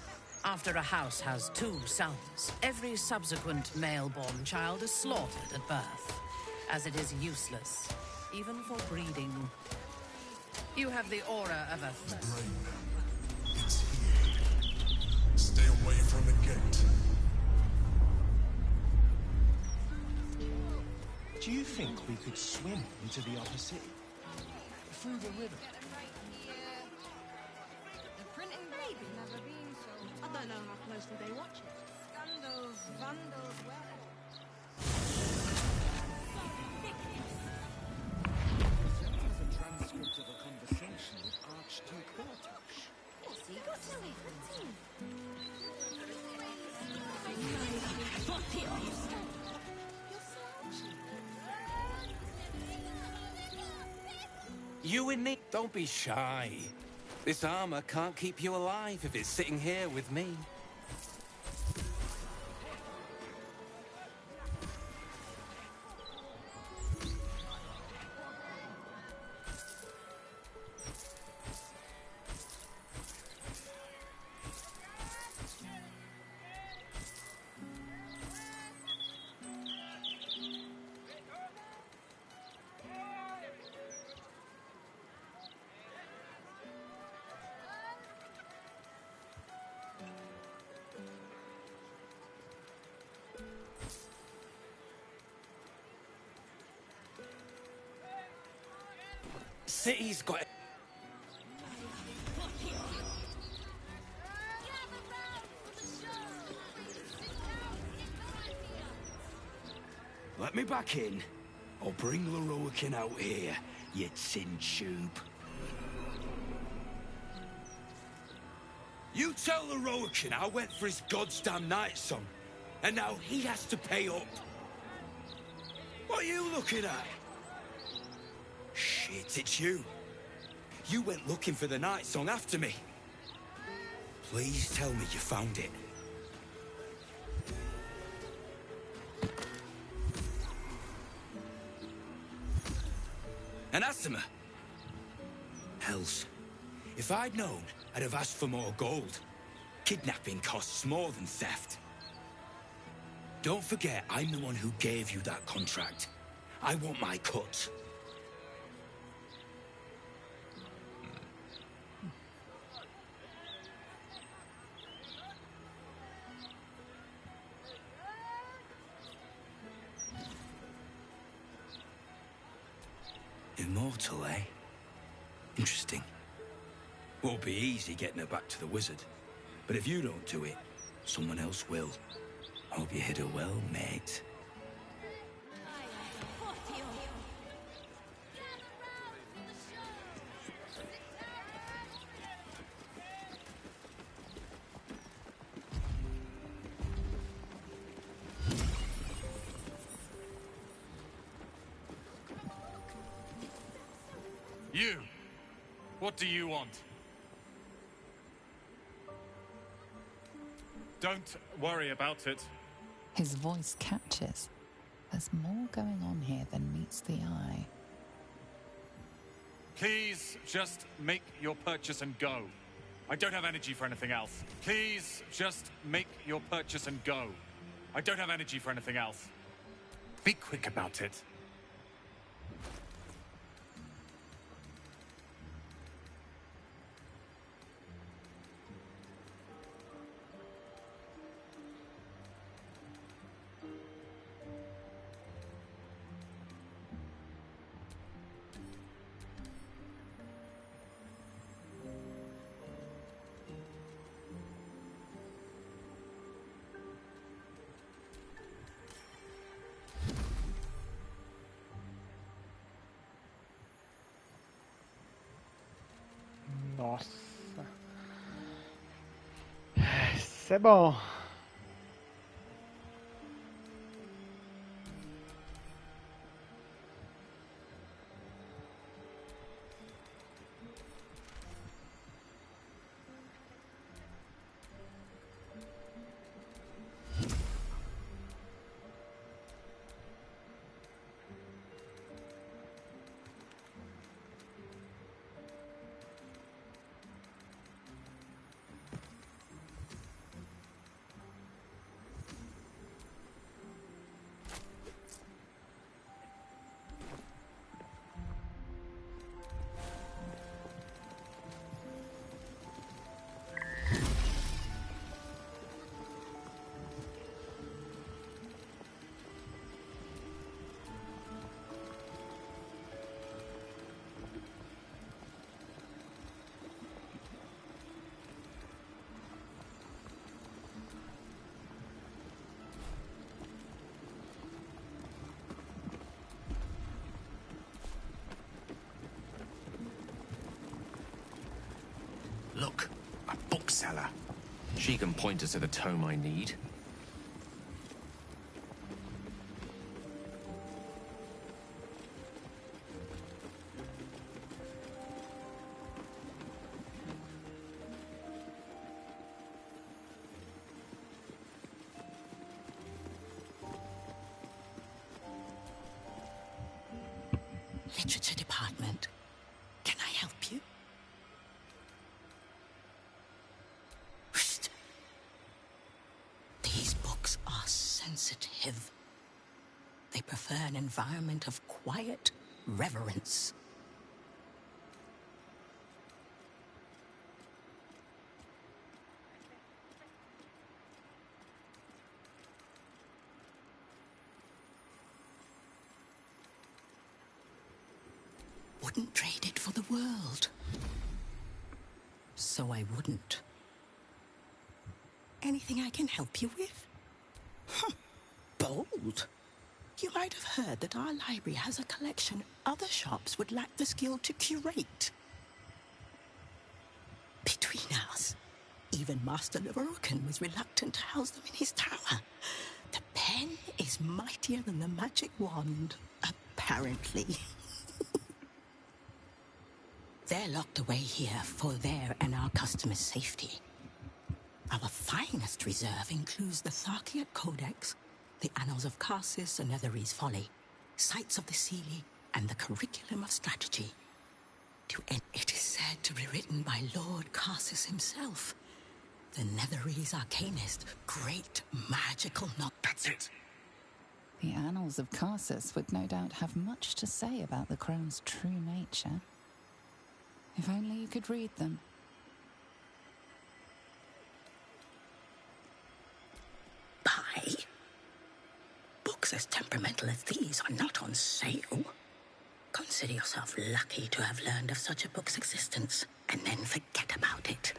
after a house has 2 sons, every subsequent male-born child is slaughtered at birth, as it is useless, even for breeding. You have the aura of a... It's here. Stay away from the gate. Do you think we could swim into the upper city? Through the river? The printing baby never been so. I don't know how closely they watch it. Scandals, vandals, where? That was a transcript of a conversation with Archduke Bartosz. Yes, he got to me. You in need? Don't be shy. This armor can't keep you alive if it's sitting here with me. City's got... let me back in, or bring Loroakin out here, you tin tube. You tell Loroakin I went for his goddamn night song, and now he has to pay up. What are you looking at? Shit, it's you. You went looking for the night song after me. Please tell me you found it. And Asima? Hells. If I'd known, I'd have asked for more gold. Kidnapping costs more than theft. Don't forget, I'm the one who gave you that contract. I want my cut. Immortal, eh? Interesting. Won't be easy getting her back to the wizard. But if you don't do it, someone else will. Hope you hit her well, mate. You! What do you want? Don't worry about it. His voice catches. There's more going on here than meets the eye. Please just make your purchase and go. I don't have energy for anything else. Please just make your purchase and go. I don't have energy for anything else. Be quick about it. Nossa. Isso é bom. Look, a bookseller. She can point us to the tome I need. Literature department. Can I help you? Psst. These books are sensitive. They prefer an environment of quiet reverence. Wouldn't trade it for the world. So I wouldn't. Anything I can help you with? Huh. Bold. You might have heard that our library has a collection other shops would lack the skill to curate. Between us, even Master Leverokin was reluctant to house them in his tower. The pen is mightier than the magic wand, apparently. They're locked away here for their and our customers' safety. Our finest reserve includes the Tharkiat Codex, the Annals of Karsus and Netherese Folly, Sights of the Seelie, and the Curriculum of Strategy. It is said to be written by Lord Karsus himself, the Netherese Arcanist, great magical That's it. The Annals of Karsus would no doubt have much to say about the crone's true nature. If only you could read them. Buy? Books as temperamental as these are not on sale. Consider yourself lucky to have learned of such a book's existence, and then forget about it.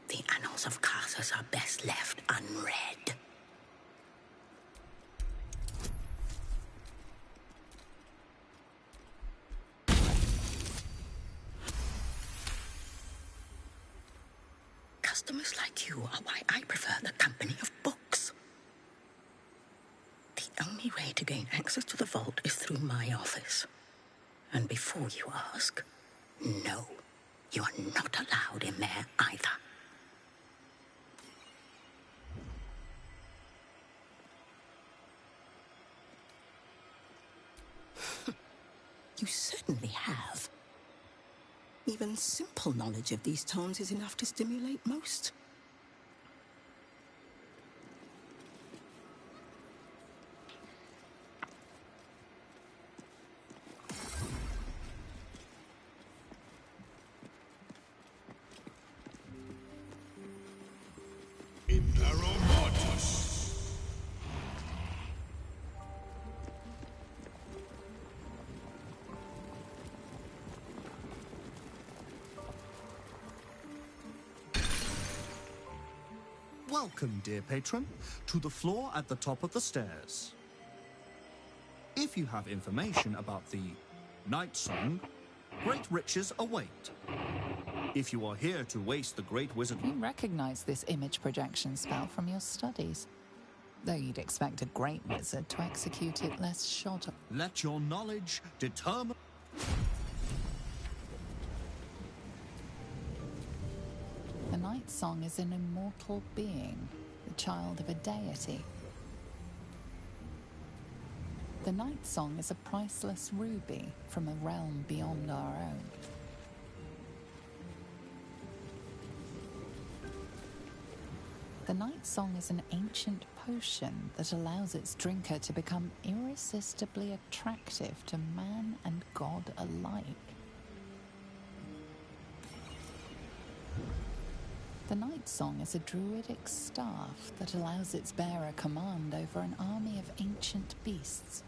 The Annals of Karsus are best left unread. Customers like you are why I prefer the company of books. The only way to gain access to the vault is through my office. And before you ask, no, you are not allowed in there either. You certainly have. Even simple knowledge of these tones is enough to stimulate most. Welcome, dear patron, to the floor at the top of the stairs. If you have information about the Night Song, great riches await. If you are here to waste the great wizard... You recognize this image projection spell from your studies, though you'd expect a great wizard to execute it less shoddy. Let your knowledge determine... The Night Song is an immortal being, the child of a deity. The Night Song is a priceless ruby from a realm beyond our own. The Night Song is an ancient potion that allows its drinker to become irresistibly attractive to man and god alike. The Night Song is a druidic staff that allows its bearer command over an army of ancient beasts.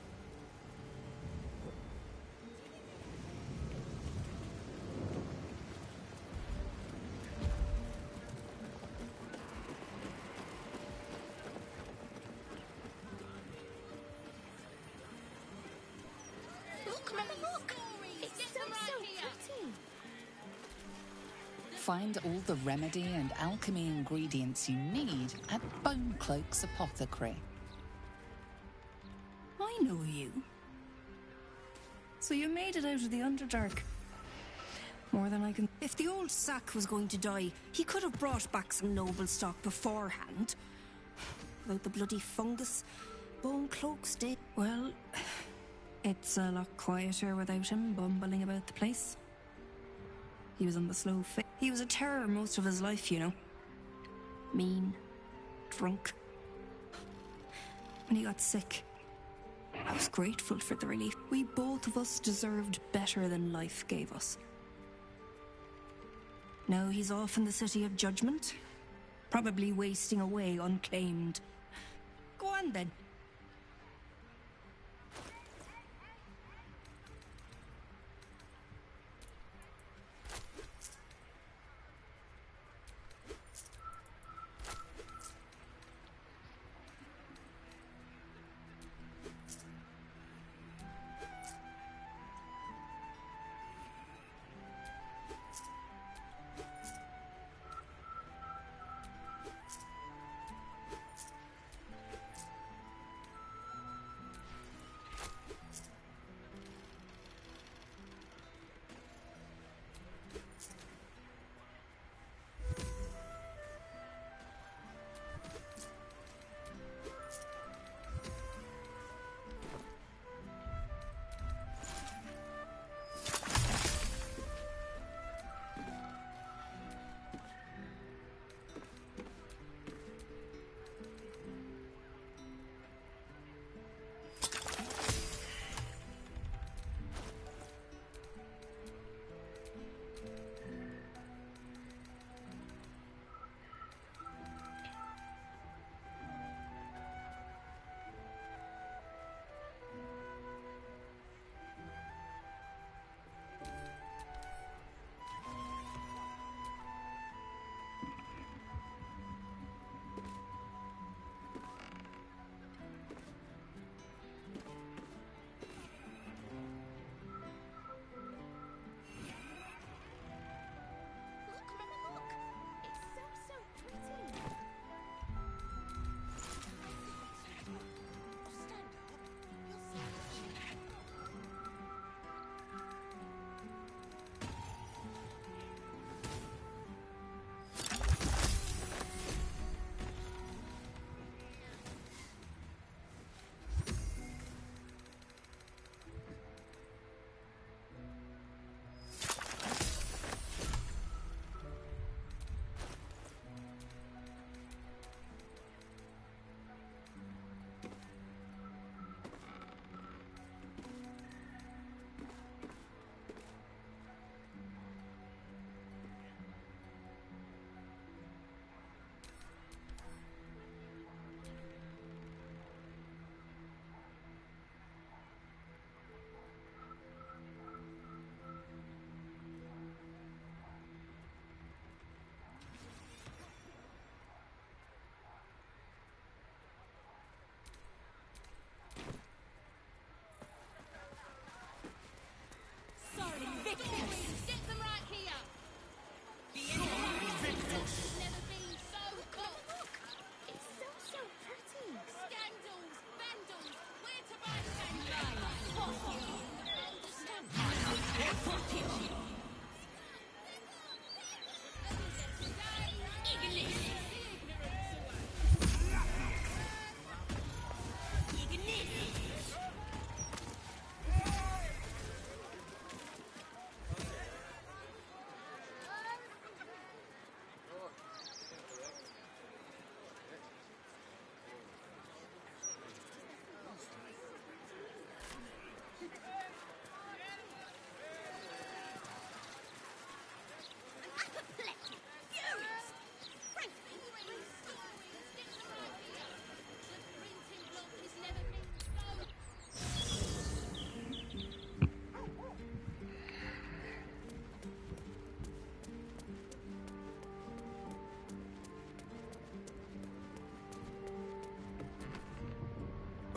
Look, Mama, look! It's so pretty! Find all the remedy and alchemy ingredients you need at Bone Cloak's Apothecary. I know you. So you made it out of the Underdark. More than I can... If the old sack was going to die, he could have brought back some noble stock beforehand. Without the bloody fungus, Bone Cloak's dead. Well, it's a lot quieter without him bumbling about the place. He was on the slow fit. He was a terror most of his life, you know. Mean, drunk. When he got sick, I was grateful for the relief. We both of us deserved better than life gave us. Now he's off in the City of Judgment, probably wasting away unclaimed. Go on then.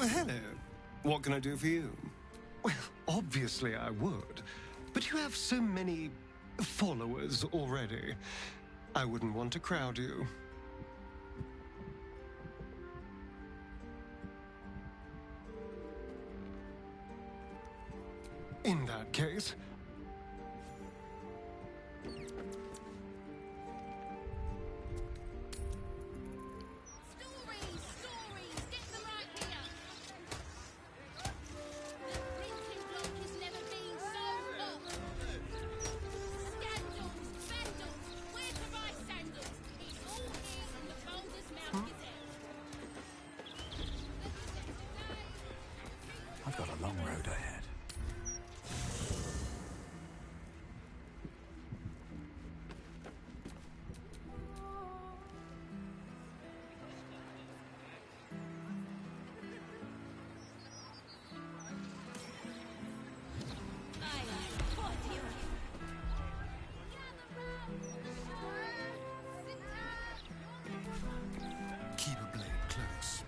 Hello. What can I do for you? Well, obviously I would. But you have so many followers already. I wouldn't want to crowd you. In that case... I've got a long road ahead. Keep a blade close.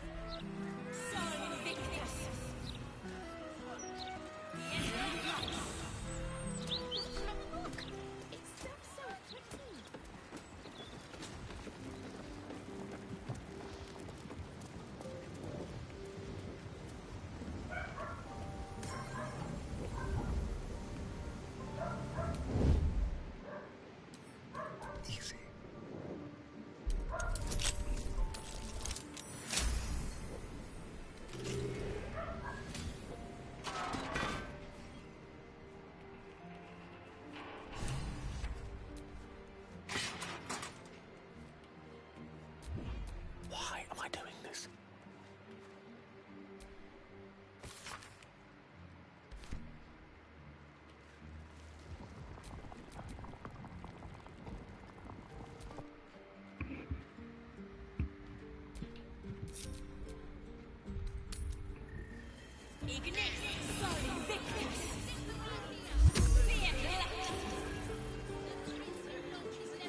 Easy. Why am I doing this?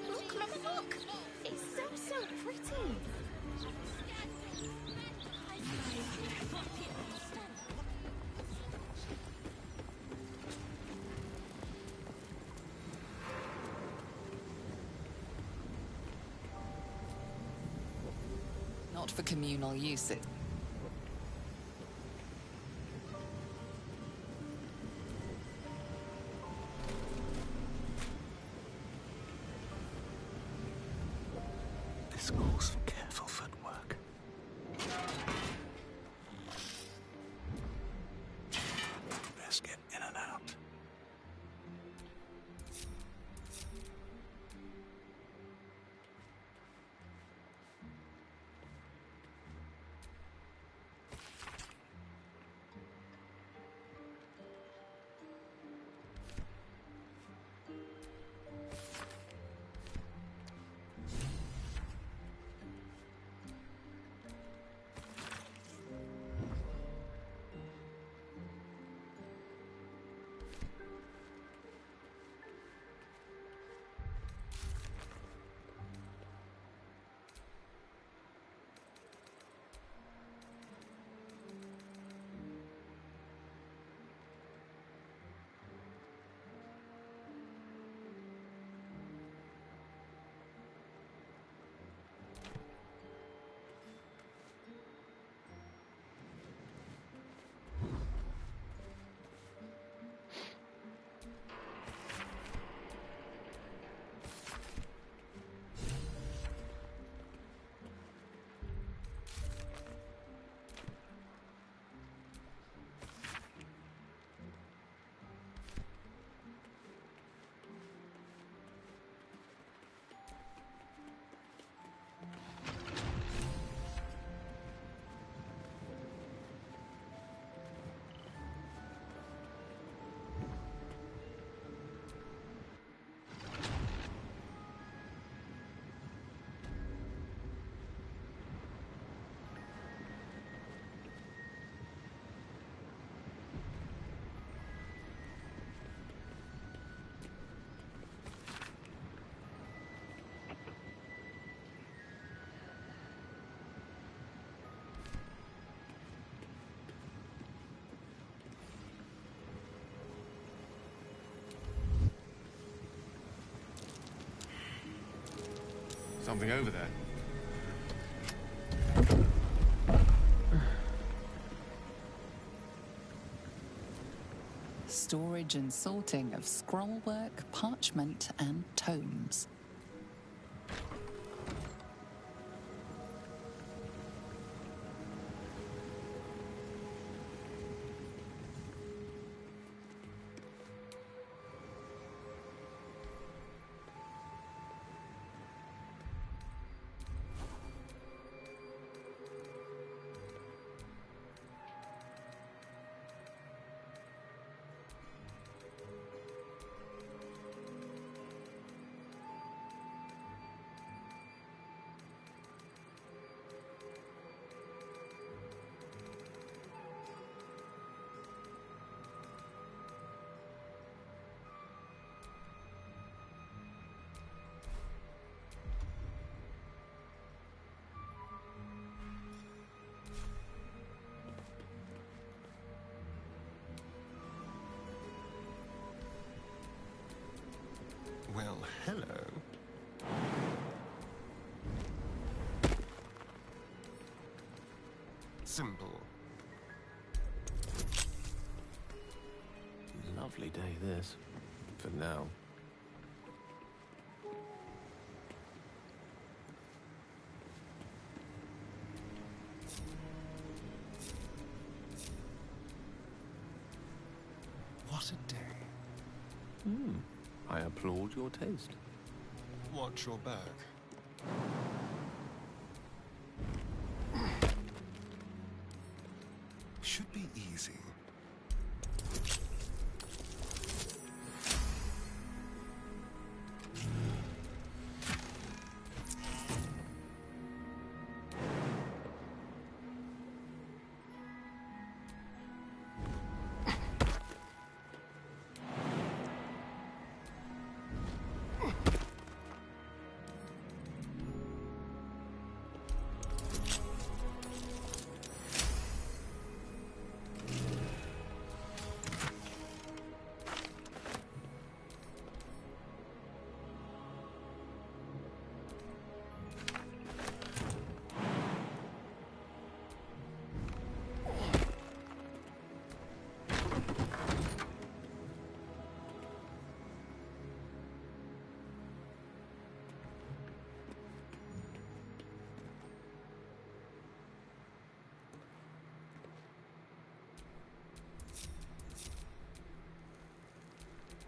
Look, look, look! It's so pretty. Not for communal use, it. This calls for careful footwork. Best get in and out. Something over there. Storage and sorting of scrollwork, parchment, and tomes. Well, hello. Simple. Lovely day, this. For now. What a day. I applaud your taste. Watch your back. Should be easy.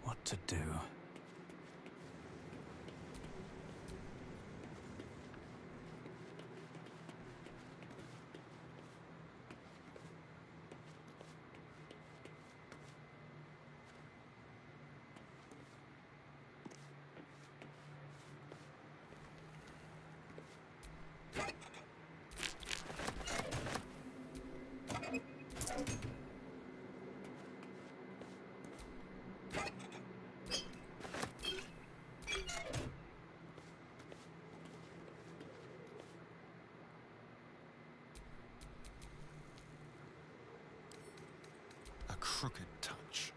What to do? A crooked touch.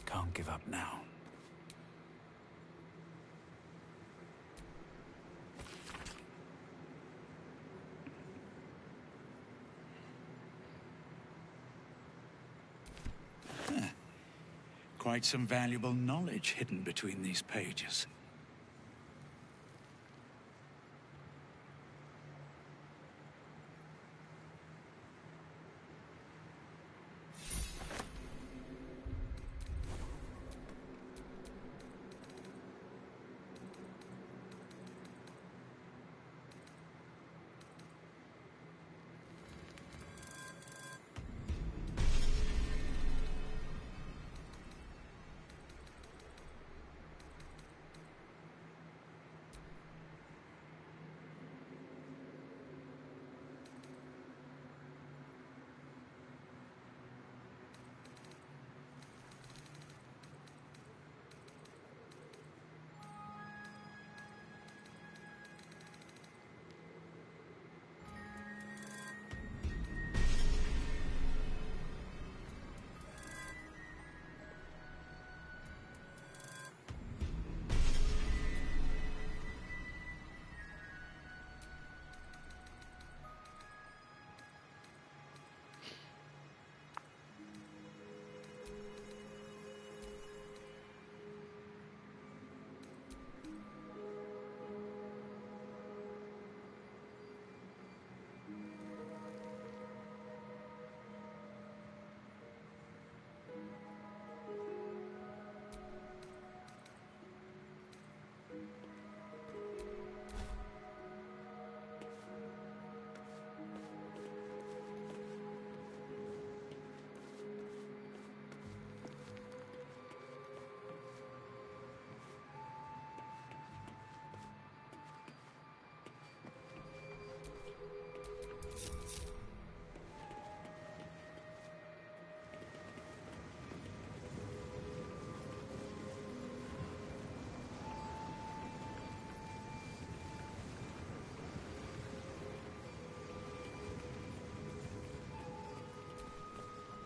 Can't give up now. Quite some valuable knowledge hidden between these pages.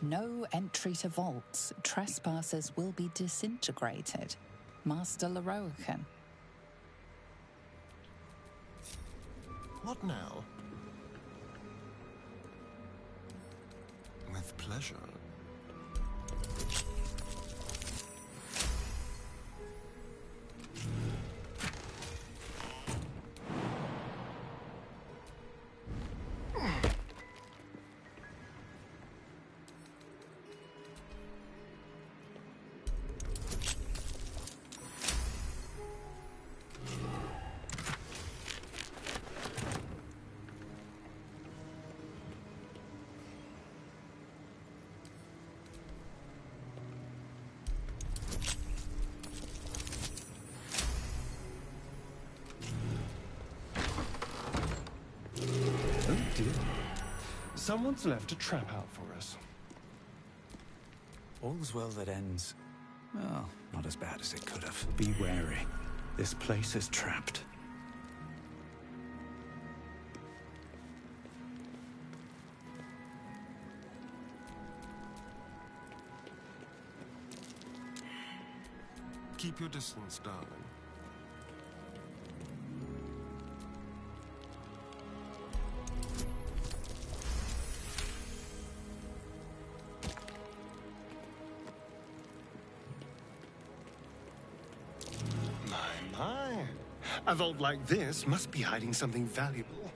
No entry to vaults. Trespassers will be disintegrated. Master Leroican. What now? With pleasure. Someone's left a trap out for us. All's well that ends. Well, not as bad as it could have. Be wary. This place is trapped. Keep your distance, darling. My. A vault like this must be hiding something valuable.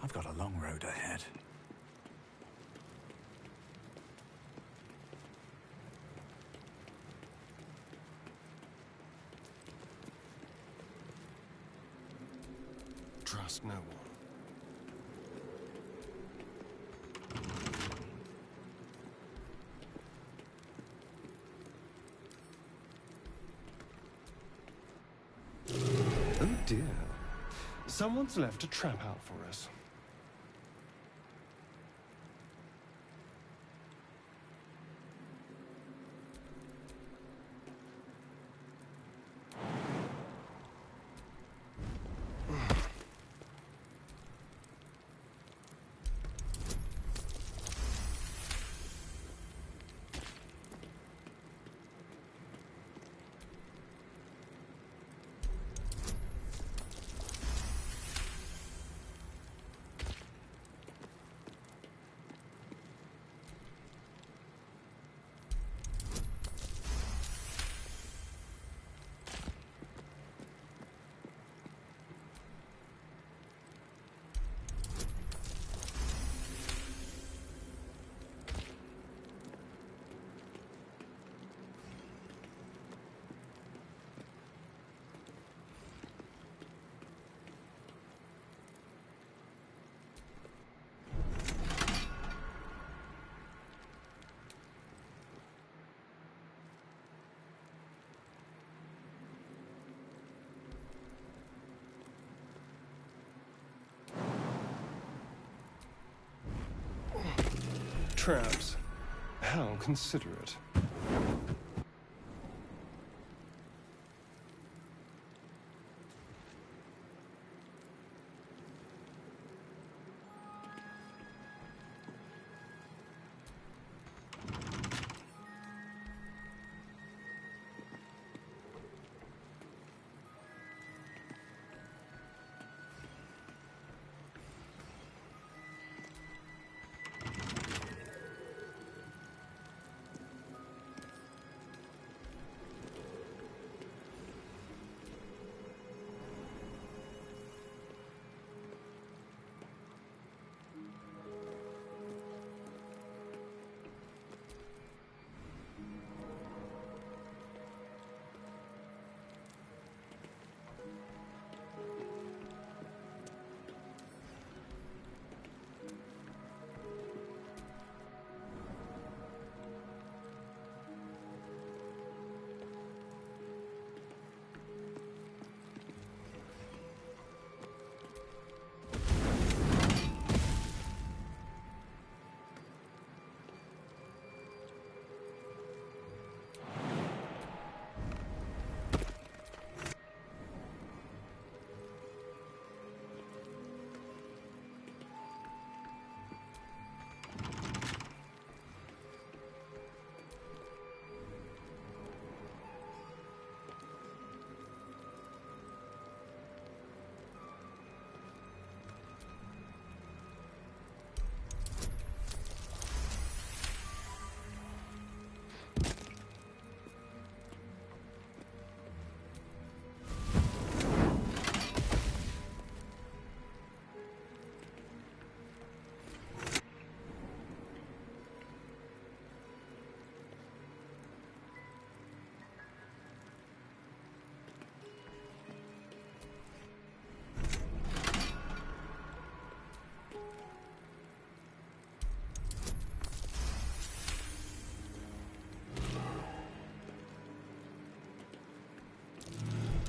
I've got a long road ahead. Trust no one. Oh dear. Someone's left a trap out for us. Traps. How considerate.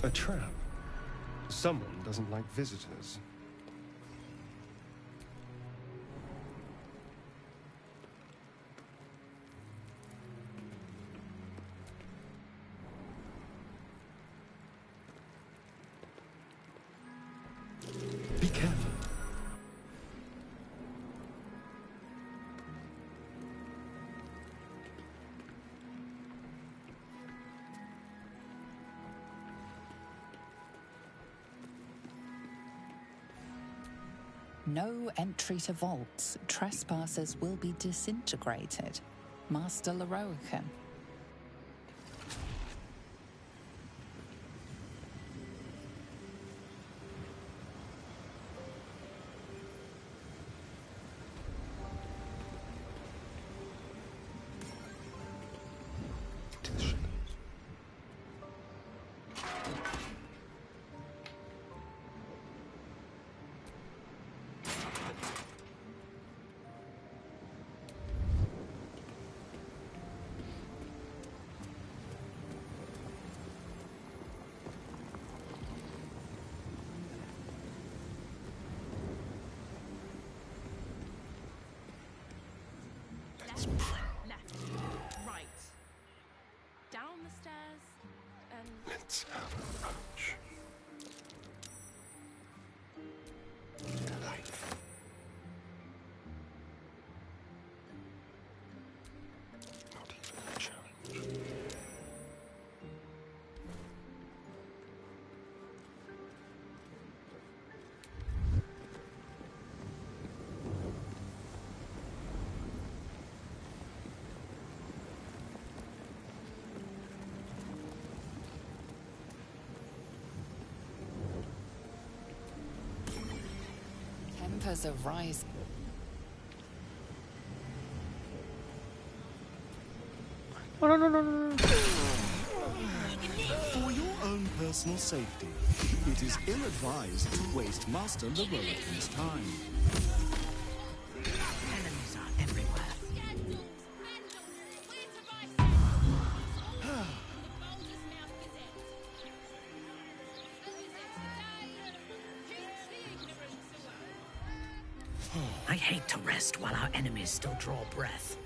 A trap. Someone doesn't like visitors. Be careful. No entry to vaults. Trespassers will be disintegrated. Master Leroican. Left, right, down the stairs, and Let's have a brunch. Delightful. Not even a challenge. Tempers are rising. Oh, no, no, no, no, no. For your own personal safety, it is ill-advised to waste Master Leroican's time. Enemies are everywhere. I hate to rest while our enemies still draw breath.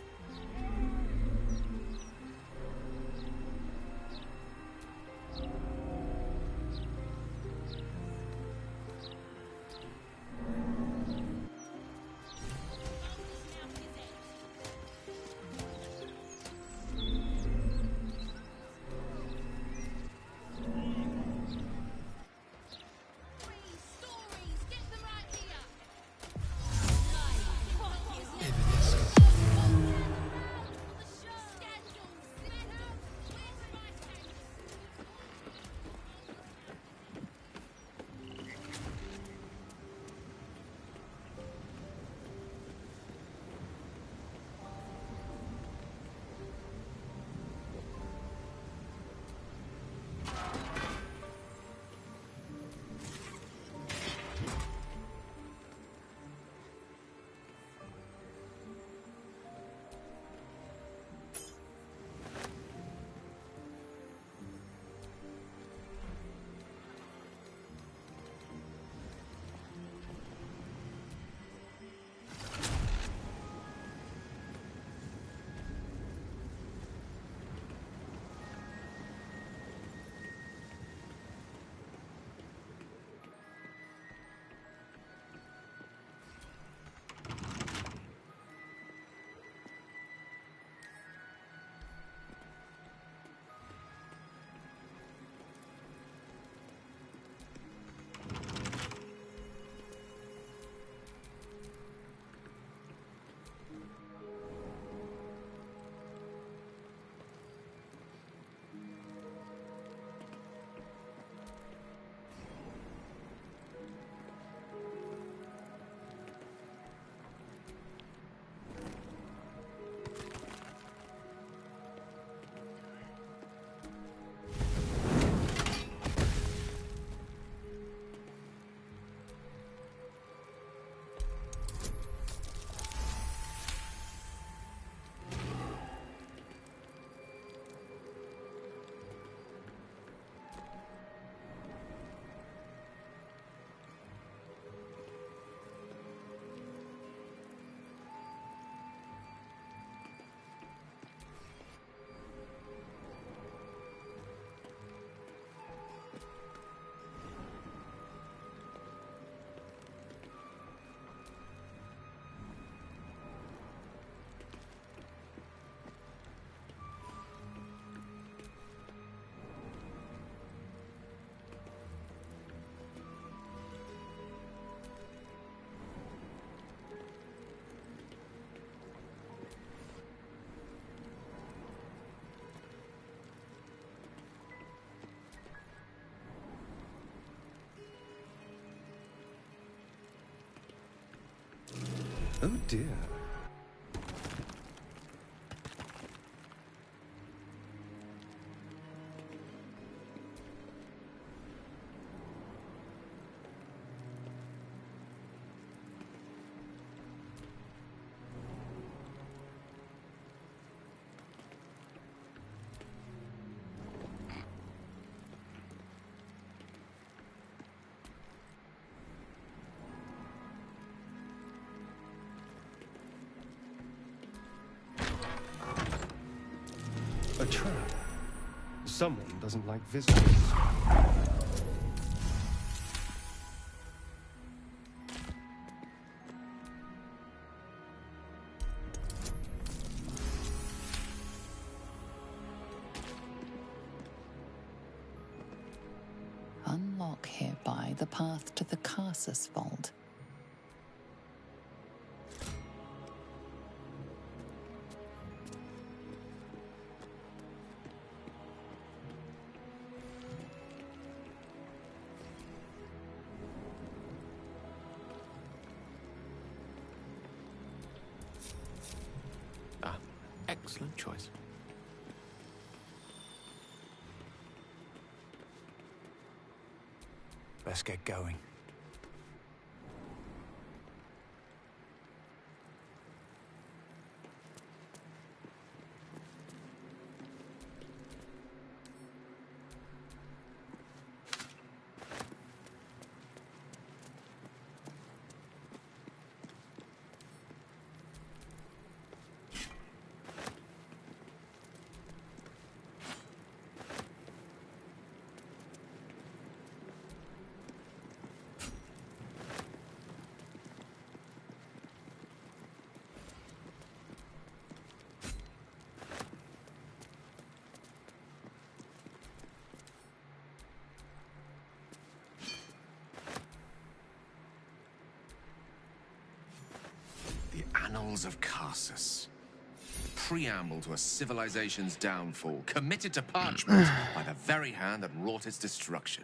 Oh dear. A trap. Someone doesn't like visitors. Unlock hereby the path to the Carsus Vault. Ah, excellent choice. Let's get going. The Annals of Carsus. Preamble to a civilization's downfall, committed to parchment by the very hand that wrought its destruction.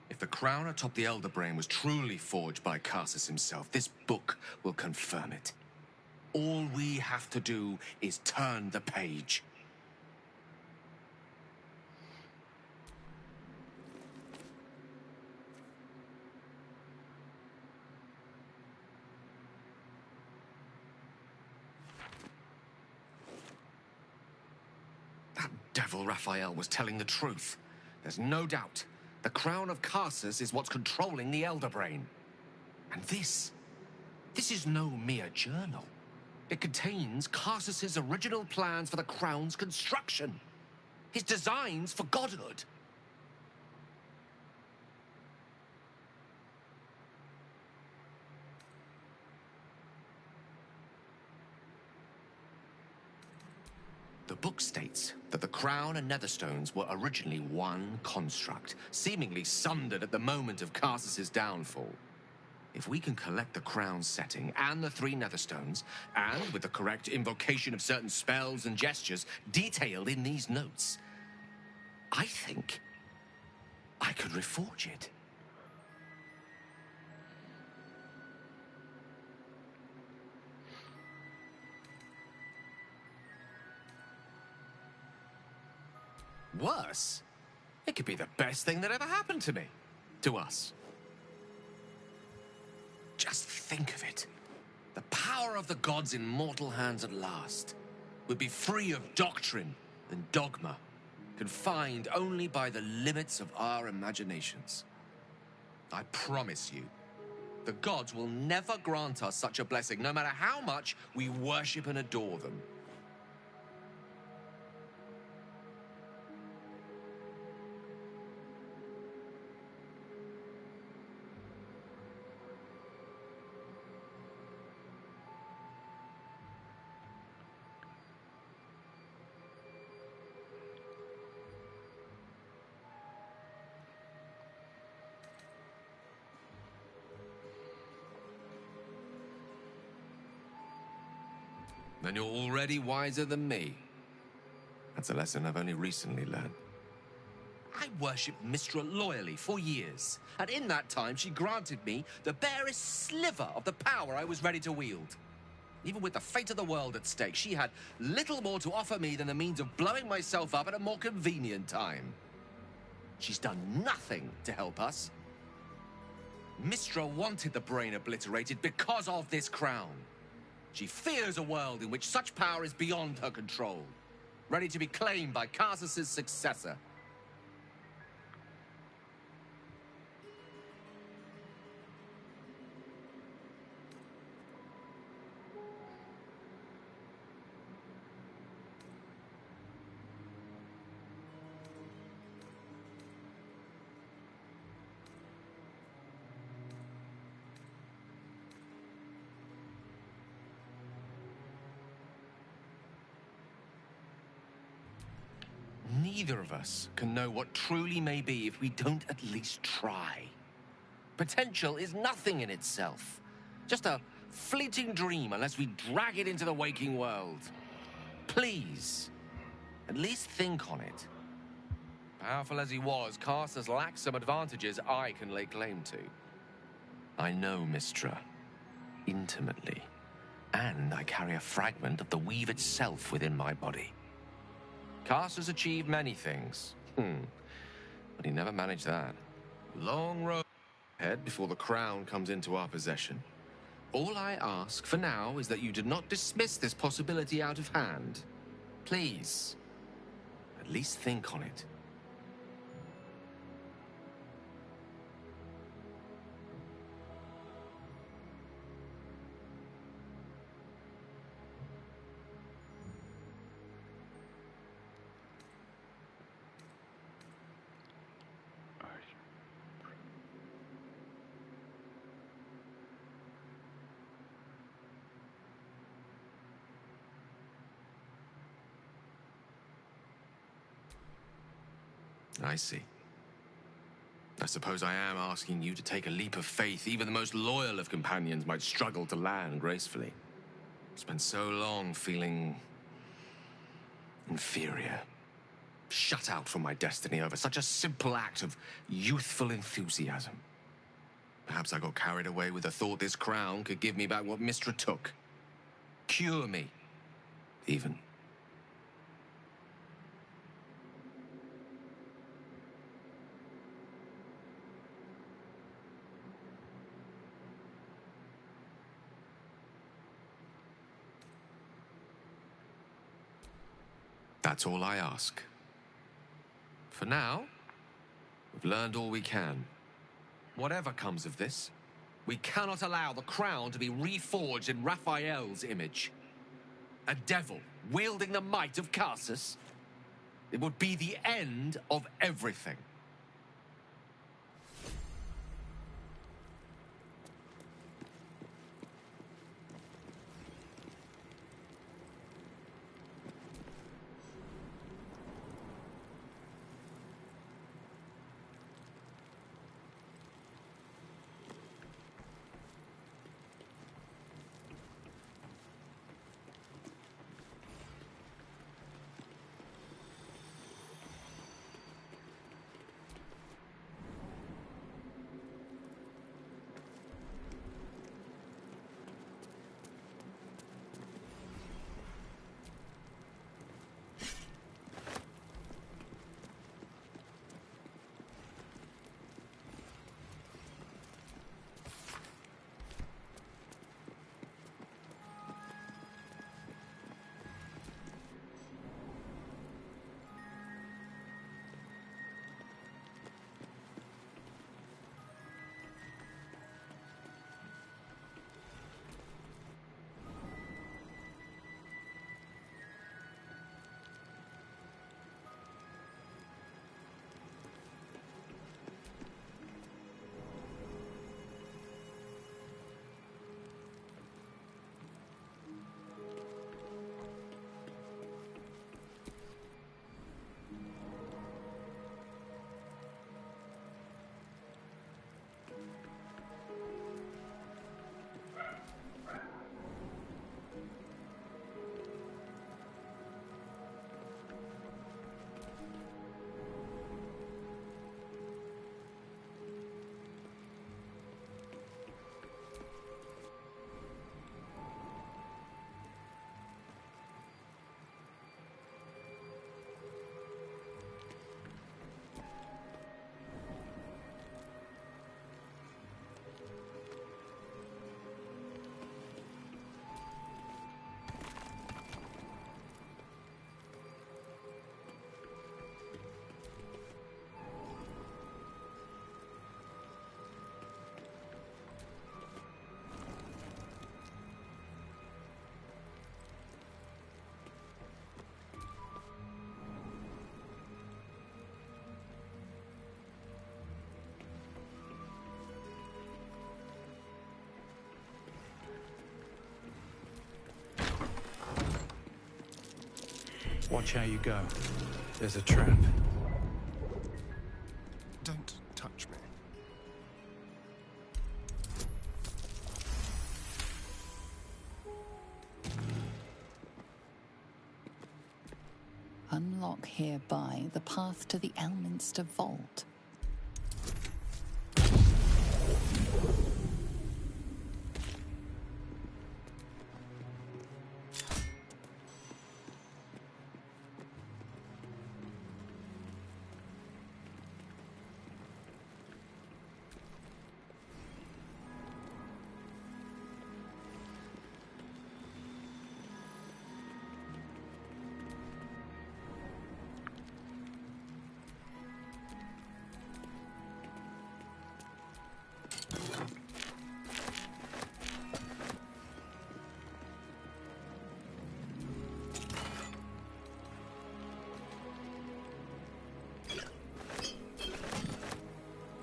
If the crown atop the Elder Brain was truly forged by Carsus himself, this book will confirm it. All we have to do is turn the page. That devil Raphael was telling the truth. There's no doubt. The crown of Carsus is what's controlling the Elder Brain. And this is no mere journal. It contains Carsus's original plans for the crown's construction. His designs for godhood. The book states that the crown and netherstones were originally one construct, seemingly sundered at the moment of Carsus's downfall. If we can collect the crown's setting and the 3 netherstones, and with the correct invocation of certain spells and gestures detailed in these notes, I think I could reforge it. Worse, it could be the best thing that ever happened to me. To us. Just think of it. The power of the gods in mortal hands at last would be free of doctrine and dogma, confined only by the limits of our imaginations. I promise you, the gods will never grant us such a blessing, no matter how much we worship and adore them. Then you're already wiser than me. That's a lesson I've only recently learned. I worshipped Mistra loyally for years, and in that time she granted me the barest sliver of the power I was ready to wield. Even with the fate of the world at stake, she had little more to offer me than the means of blowing myself up at a more convenient time. She's done nothing to help us. Mistra wanted the brain obliterated because of this crown. She fears a world in which such power is beyond her control, ready to be claimed by Karsus' successor. Neither of us can know what truly may be if we don't at least try. Potential is nothing in itself. Just a fleeting dream unless we drag it into the waking world. Please, at least think on it. Powerful as he was, Karsus lacks some advantages I can lay claim to. I know Mistra intimately, and I carry a fragment of the weave itself within my body. Karsus achieved many things, but he never managed that. Long road ahead before the crown comes into our possession. All I ask for now is that you do not dismiss this possibility out of hand. Please, at least think on it. I see. I suppose I am asking you to take a leap of faith even the most loyal of companions might struggle to land gracefully. Spent so long feeling inferior, shut out from my destiny over such a simple act of youthful enthusiasm. Perhaps I got carried away with the thought this crown could give me back what Mistra took. Cure me, even. That's all I ask. For now, we've learned all we can. Whatever comes of this, we cannot allow the crown to be reforged in Raphael's image. A devil wielding the might of Karsus. It would be the end of everything. Watch how you go. There's a trap. Don't touch me. Unlock hereby the path to the Elminster Vault.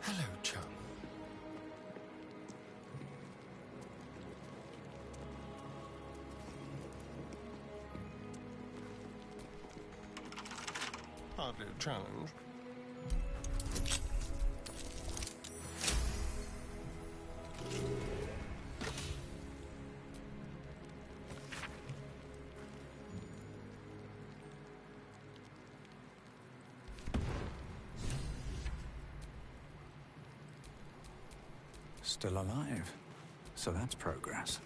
Hello, chum. Hardly a challenge. Still alive. So that's progress.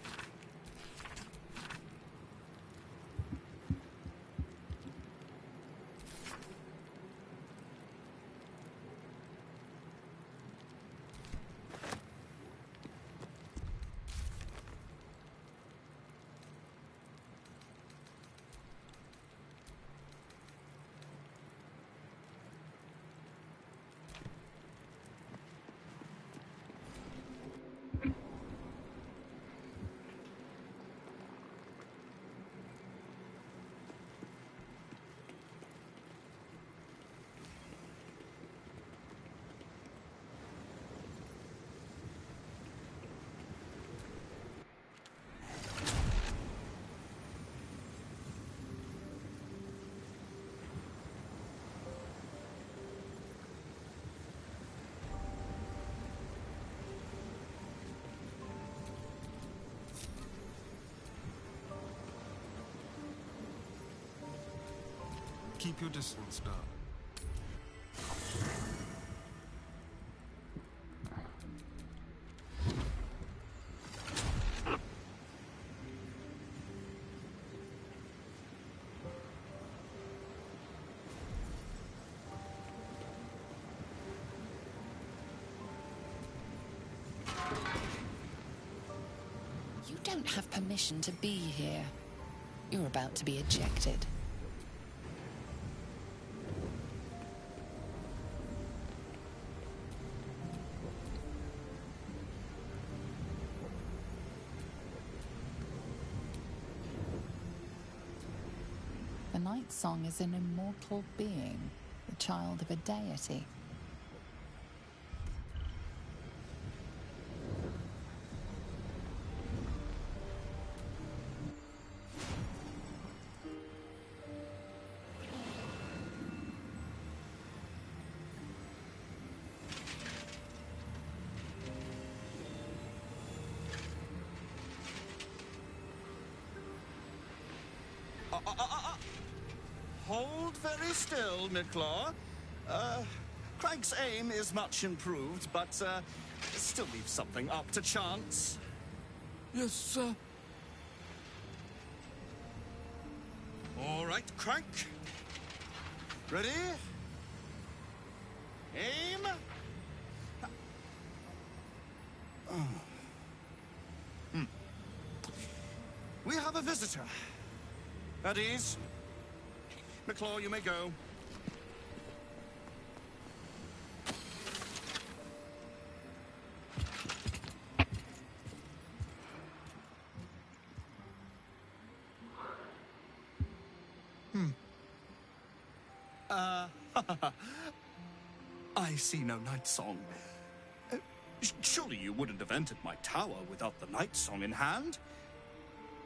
Keep your distance, darling. You don't have permission to be here. You're about to be ejected. The Night Song is an immortal being, the child of a deity. Hold very still, Midclaw. Craig's aim is much improved, but still leaves something up to chance. Yes, sir. All right, Crank. Ready? Aim. We have a visitor. At ease. McClaw, you may go. I see no Night Song. Surely you wouldn't have entered my tower without the Night Song in hand?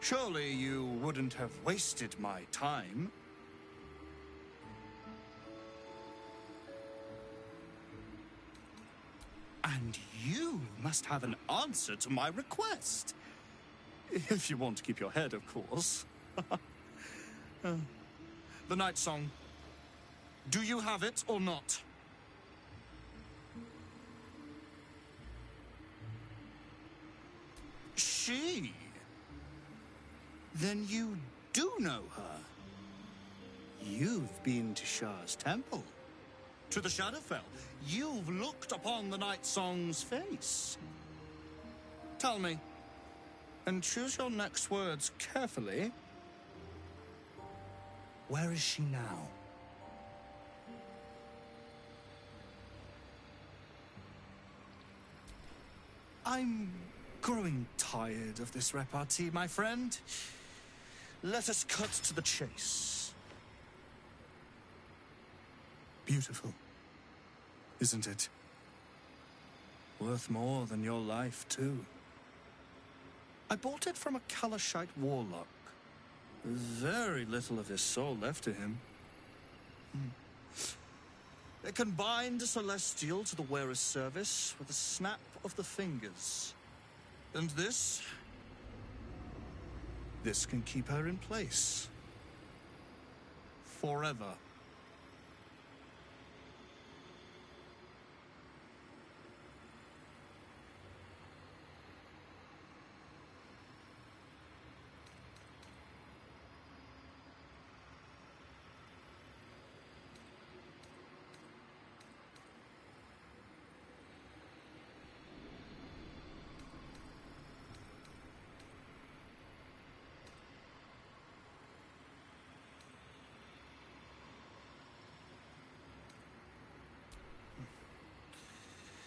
Surely you wouldn't have wasted my time? And you must have an answer to my request. If you want to keep your head, of course. The Night Song. Do you have it or not? She? Then you do know her. You've been to Shah's temple, to the Shadowfell. You've looked upon the Night Song's face. Tell me, and choose your next words carefully. Where is she now? I'm growing tired of this repartee, my friend. Let us cut to the chase. Beautiful, isn't it? Worth more than your life, too. I bought it from a Kalashite warlock. There's very little of his soul left to him. It can bind a celestial to the wearer's service with a snap of the fingers. And this can keep her in place. Forever.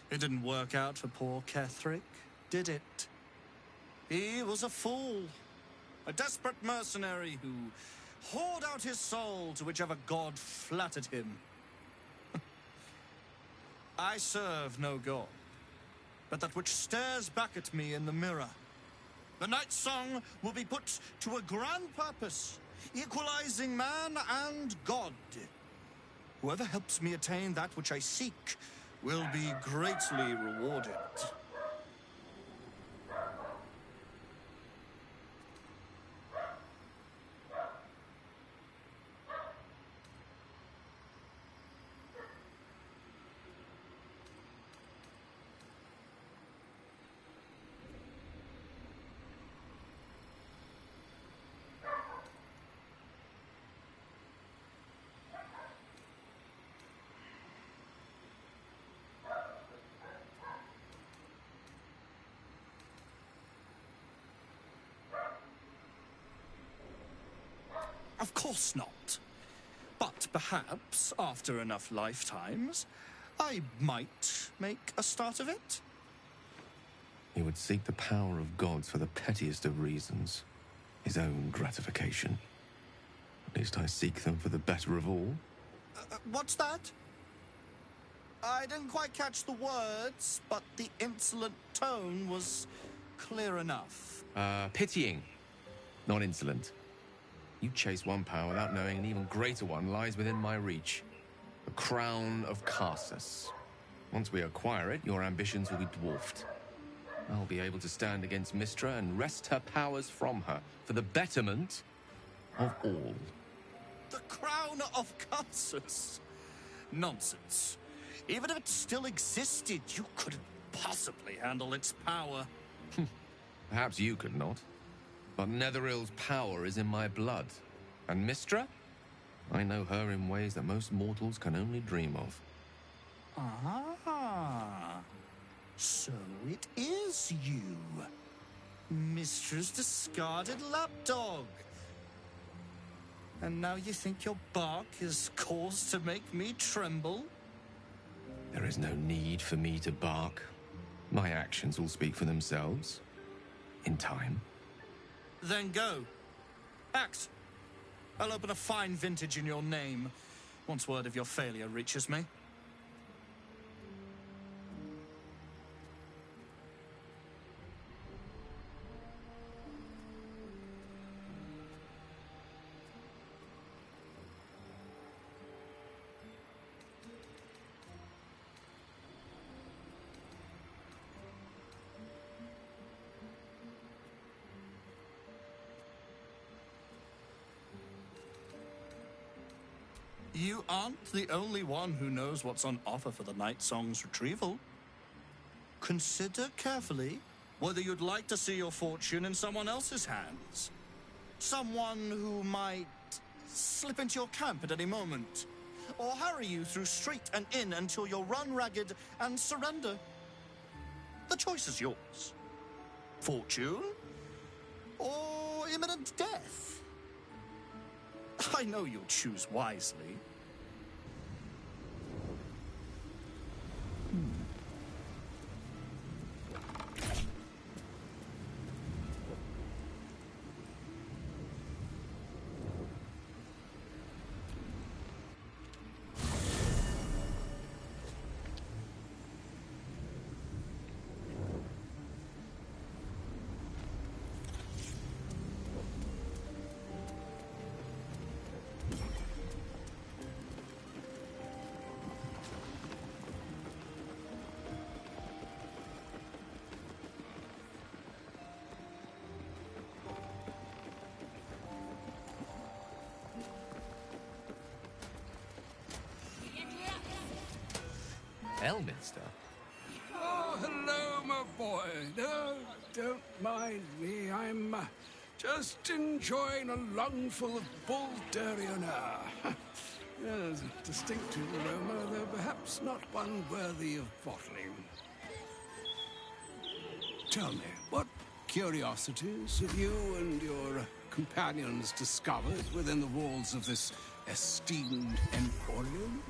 It didn't work out for poor Ketherick, did it? He was a fool. A desperate mercenary who poured out his soul to whichever god flattered him. I serve no god, but that which stares back at me in the mirror. The Night Song will be put to a grand purpose, equalizing man and god. Whoever helps me attain that which I seek will be greatly rewarded. Of course not. But perhaps, after enough lifetimes, I might make a start of it. He would seek the power of gods for the pettiest of reasons. His own gratification. At least I seek them for the better of all. What's that? I didn't quite catch the words, but the insolent tone was clear enough. Pitying, not insolent. You chase one power without knowing an even greater one lies within my reach. The crown of Karsus. Once we acquire it, your ambitions will be dwarfed. I'll be able to stand against Mystra and wrest her powers from her for the betterment of all. The crown of Karsus? Nonsense. Even if it still existed, you couldn't possibly handle its power. Perhaps you could not. But Netherill's power is in my blood. And Mystra? I know her in ways that most mortals can only dream of. Ah, so it is you. Mystra's discarded lapdog. And now you think your bark is cause to make me tremble? There is no need for me to bark. My actions will speak for themselves. In time. Then go. Act. I'll open a fine vintage in your name, once word of your failure reaches me. You aren't the only one who knows what's on offer for the Night Song's retrieval. Consider carefully whether you'd like to see your fortune in someone else's hands. Someone who might slip into your camp at any moment, or harry you through street and inn until you're run ragged and surrender. The choice is yours. Fortune or imminent death? I know you'll choose wisely. Elminster? Oh, hello, my boy. No, don't mind me. I'm just enjoying a lungful of Bull-Darian air. Yes, a distinctive aroma, though perhaps not one worthy of bottling. Tell me, what curiosities have you and your companions discovered within the walls of this esteemed emporium?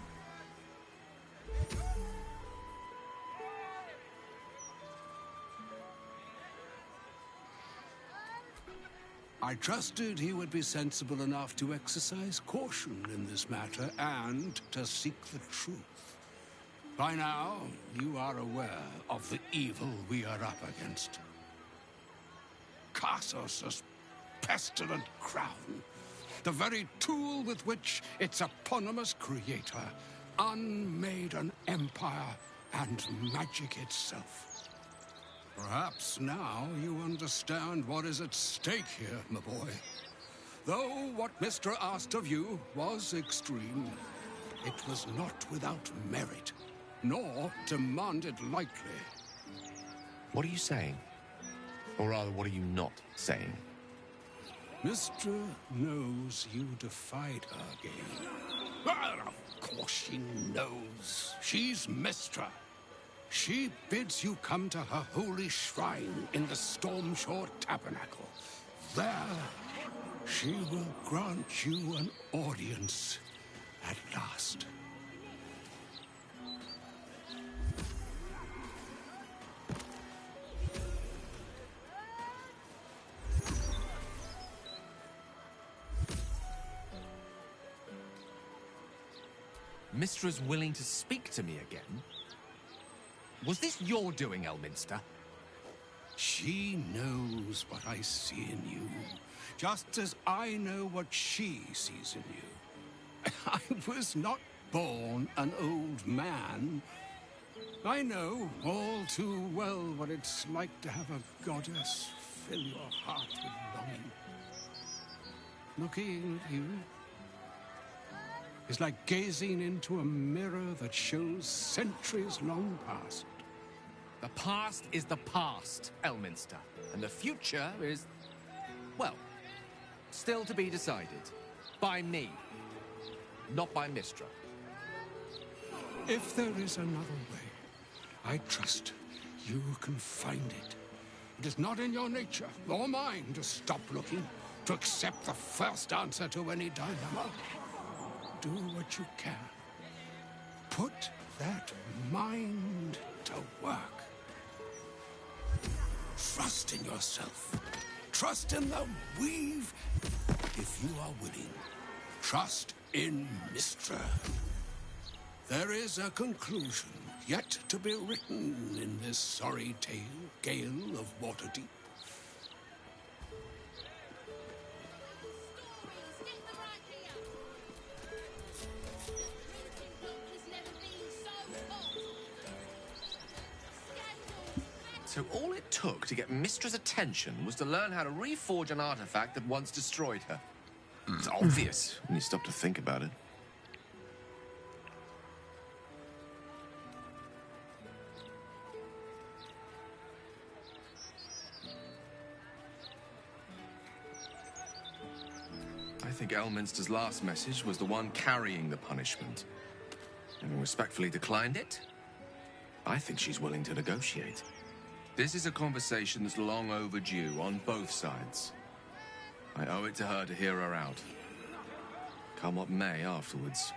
I trusted he would be sensible enough to exercise caution in this matter and to seek the truth. By now, you are aware of the evil we are up against. Karsos' pestilent crown, the very tool with which its eponymous creator unmade an empire and magic itself. Perhaps now you understand what is at stake here, my boy. Though what Mr. asked of you was extreme, it was not without merit, nor demanded lightly. What are you saying? Or rather, what are you not saying? Mistra knows you defied her game. Well, of course she knows. She's Mistra. She bids you come to her holy shrine in the Stormshore Tabernacle. There, she will grant you an audience at last. Mistra's willing to speak to me again? Was this your doing, Elminster? She knows what I see in you, just as I know what she sees in you. I was not born an old man. I know all too well what it's like to have a goddess fill your heart with longing. Looking at you is like gazing into a mirror that shows centuries long past. The past is the past, Elminster. And the future is, well, still to be decided. By me. Not by Mistra. If there is another way, I trust you can find it. It is not in your nature, or mine, to stop looking, to accept the first answer to any dilemma. Do what you can. Put that mind to work. Trust in yourself. Trust in the weave, if you are willing. Trust in Mistra. There is a conclusion yet to be written in this sorry gale of Waterdeep. So all it took to get Mistra's attention was to learn how to reforge an artifact that once destroyed her. It's obvious when you stop to think about it. think Elminster's last message was the one carrying the punishment. Having respectfully declined it, I think she's willing to negotiate. This is a conversation that's long overdue on both sides. I owe it to her to hear her out. Come what may afterwards.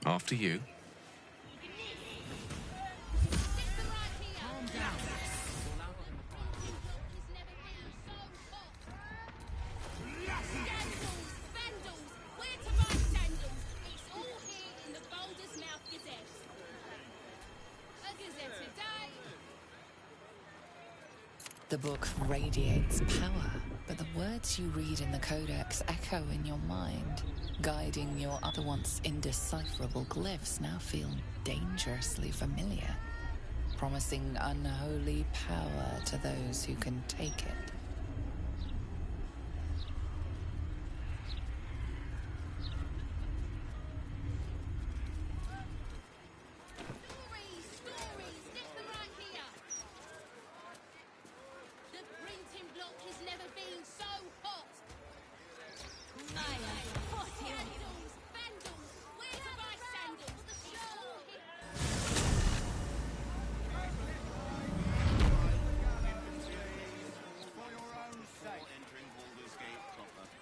After you. The book radiates power, but the words you read in the Codex echo in your mind, guiding your other once indecipherable glyphs now feel dangerously familiar, promising unholy power to those who can take it.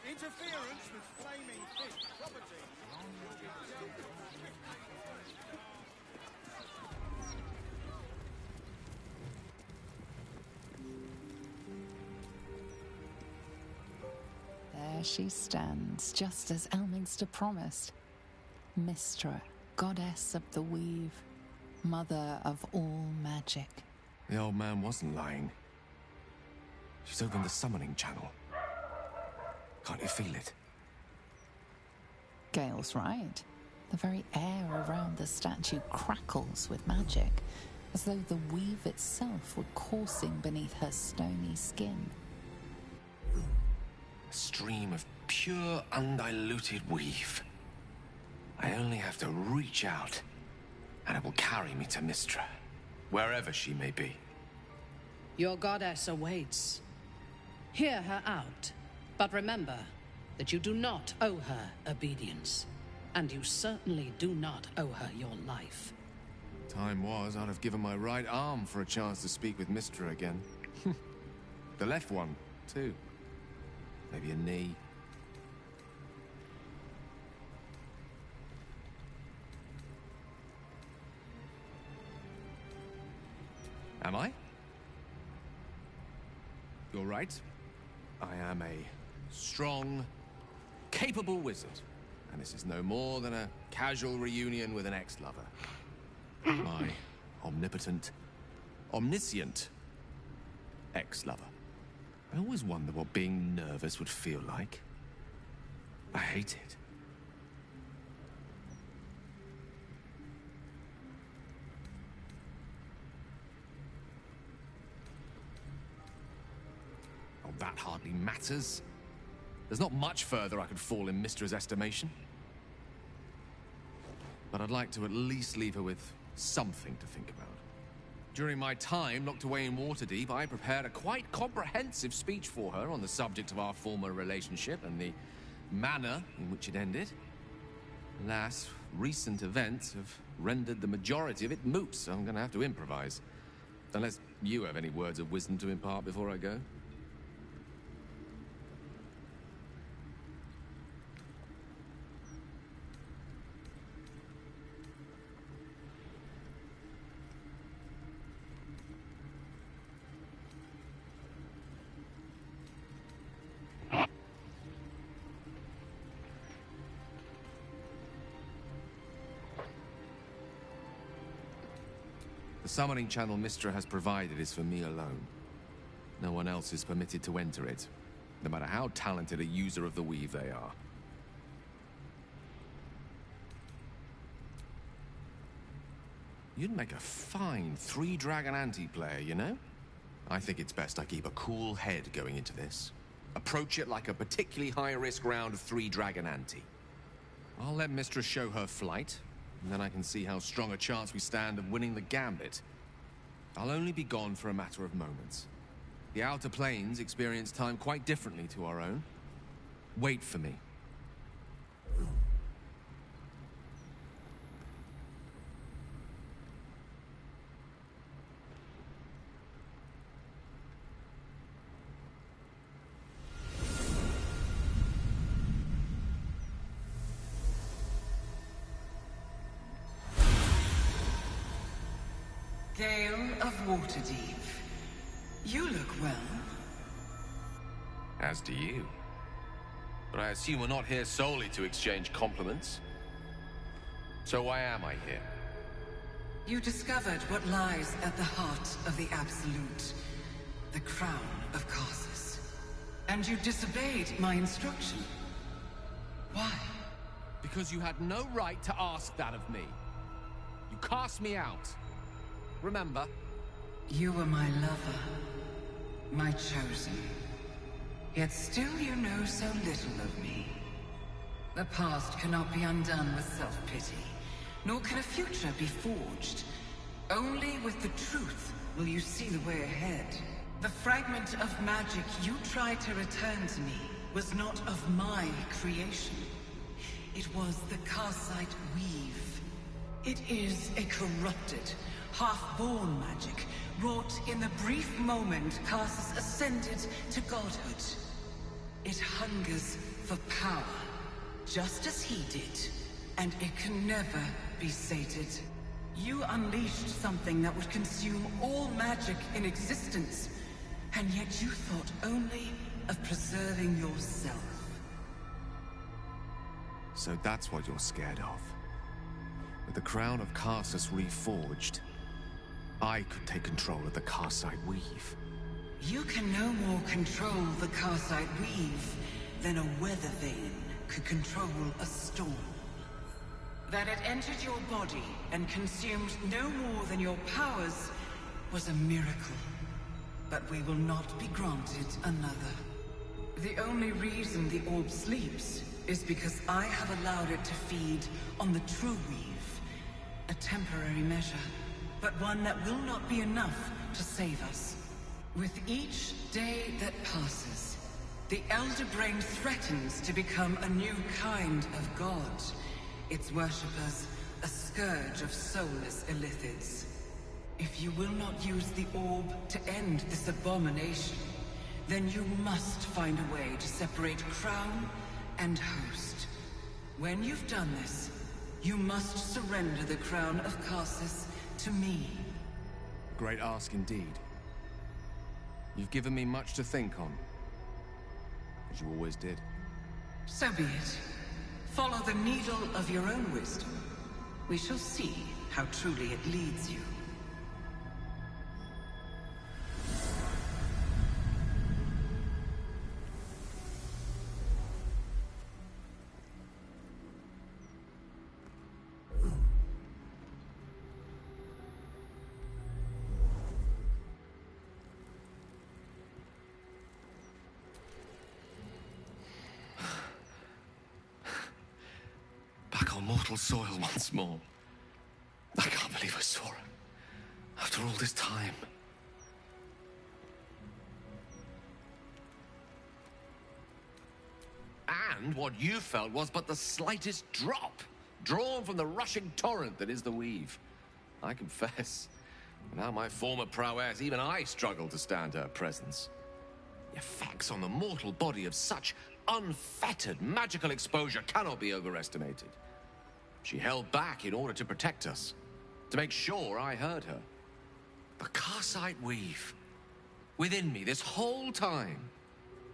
Interference with flaming fish property. There she stands, just as Elminster promised. Mystra, goddess of the weave, mother of all magic. The old man wasn't lying. She's opened the summoning channel. Can't you feel it? Gale's right. The very air around the statue crackles with magic, as though the weave itself were coursing beneath her stony skin. A stream of pure, undiluted weave. I only have to reach out, and it will carry me to Mystra, wherever she may be. Your goddess awaits. Hear her out. But remember that you do not owe her obedience. And you certainly do not owe her your life. Time was, I'd have given my right arm for a chance to speak with Mystra again. The left one, too. Maybe a knee. Am I? You're right. I am a strong, capable wizard. And this is no more than a casual reunion with an ex-lover. My omnipotent, omniscient ex-lover. I always wonder what being nervous would feel like. I hate it. Oh, that hardly matters. There's not much further I could fall in Mystra's estimation. But I'd like to at least leave her with something to think about. During my time locked away in Waterdeep, I prepared a quite comprehensive speech for her on the subject of our former relationship and the manner in which it ended. Alas, recent events have rendered the majority of it moot, so I'm going to have to improvise. Unless you have any words of wisdom to impart before I go. The summoning channel Mystra has provided is for me alone. No one else is permitted to enter it, no matter how talented a user of the weave they are. You'd make a fine three-dragon anti-player, you know? I think it's best I keep a cool head going into this. Approach it like a particularly high-risk round of three-dragon ante. I'll let Mystra show her flight, and then I can see how strong a chance we stand of winning the gambit. I'll only be gone for a matter of moments. The Outer Planes experience time quite differently to our own. Wait for me. Gale of Waterdeep. You look well. As do you. But I assume we're not here solely to exchange compliments. So why am I here? You discovered what lies at the heart of the Absolute, the crown of Karsus. And you disobeyed my instruction. Why? Because you had no right to ask that of me. You cast me out. Remember? You were my lover, my chosen. Yet still you know so little of me. The past cannot be undone with self-pity, nor can a future be forged. Only with the truth will you see the way ahead. The fragment of magic you tried to return to me was not of my creation. It was the Karsite Weave. It is a corrupted, half-born magic, wrought in the brief moment Karsus ascended to godhood. It hungers for power, just as he did, and it can never be sated. You unleashed something that would consume all magic in existence, and yet you thought only of preserving yourself. So that's what you're scared of. With the crown of Karsus reforged, I could take control of the Karsite Weave. You can no more control the Karsite Weave than a weather vane could control a storm. That it entered your body and consumed no more than your powers was a miracle. But we will not be granted another. The only reason the orb sleeps is because I have allowed it to feed on the true weave. A temporary measure, but one that will not be enough to save us. With each day that passes, the Elder Brain threatens to become a new kind of god. Its worshippers, a scourge of soulless illithids. If you will not use the orb to end this abomination, then you must find a way to separate crown and host. When you've done this, you must surrender the crown of Karsus to me. A great ask indeed. You've given me much to think on, as you always did. So be it. Follow the needle of your own wisdom. We shall see how truly it leads you. Back on mortal soil once more. I can't believe I saw her. After all this time. And what you felt was but the slightest drop, drawn from the rushing torrent that is the weave. I confess, without my former prowess, even I struggle to stand her presence. The effects on the mortal body of such unfettered magical exposure cannot be overestimated. She held back in order to protect us, to make sure I heard her. The Karsite Weave, within me this whole time.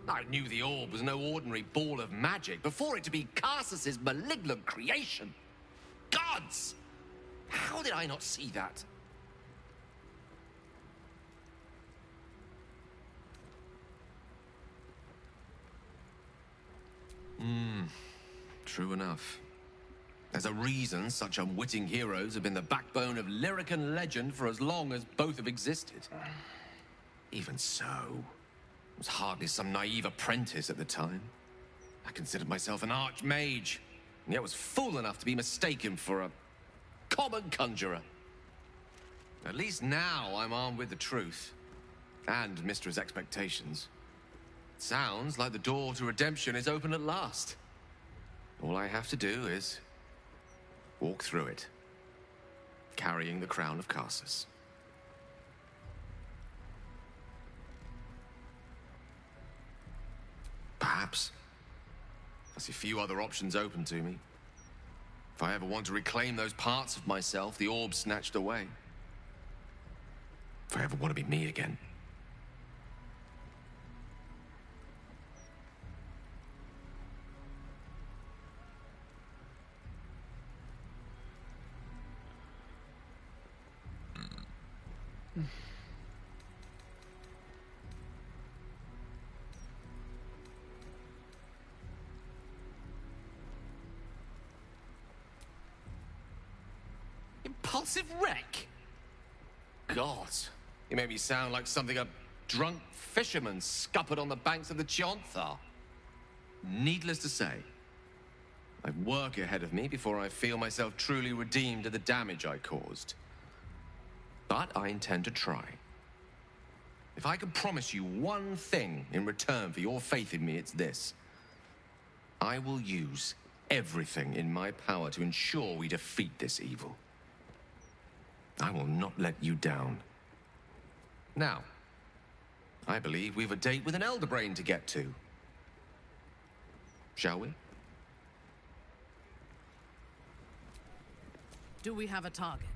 I knew the orb was no ordinary ball of magic before it to be Karsus's malignant creation. Gods! How did I not see that? True enough. There's a reason such unwitting heroes have been the backbone of lyric and legend for as long as both have existed. Even so, I was hardly some naive apprentice at the time. I considered myself an archmage, and yet was fool enough to be mistaken for a common conjurer. At least now I'm armed with the truth. And Mistra's expectations. Sounds like the door to redemption is open at last. All I have to do is walk through it, carrying the crown of Karsus. Perhaps I see few other options open to me. If I ever want to reclaim those parts of myself the orb snatched away. If I ever want to be me again. Impulsive wreck? God, you make me sound like something a drunk fisherman scuppered on the banks of the Chionthar. Needless to say, I've work ahead of me before I feel myself truly redeemed of the damage I caused. But I intend to try. If I can promise you one thing in return for your faith in me, it's this. I will use everything in my power to ensure we defeat this evil. I will not let you down. Now, I believe we've a date with an Elder Brain to get to. Shall we? Do we have a target?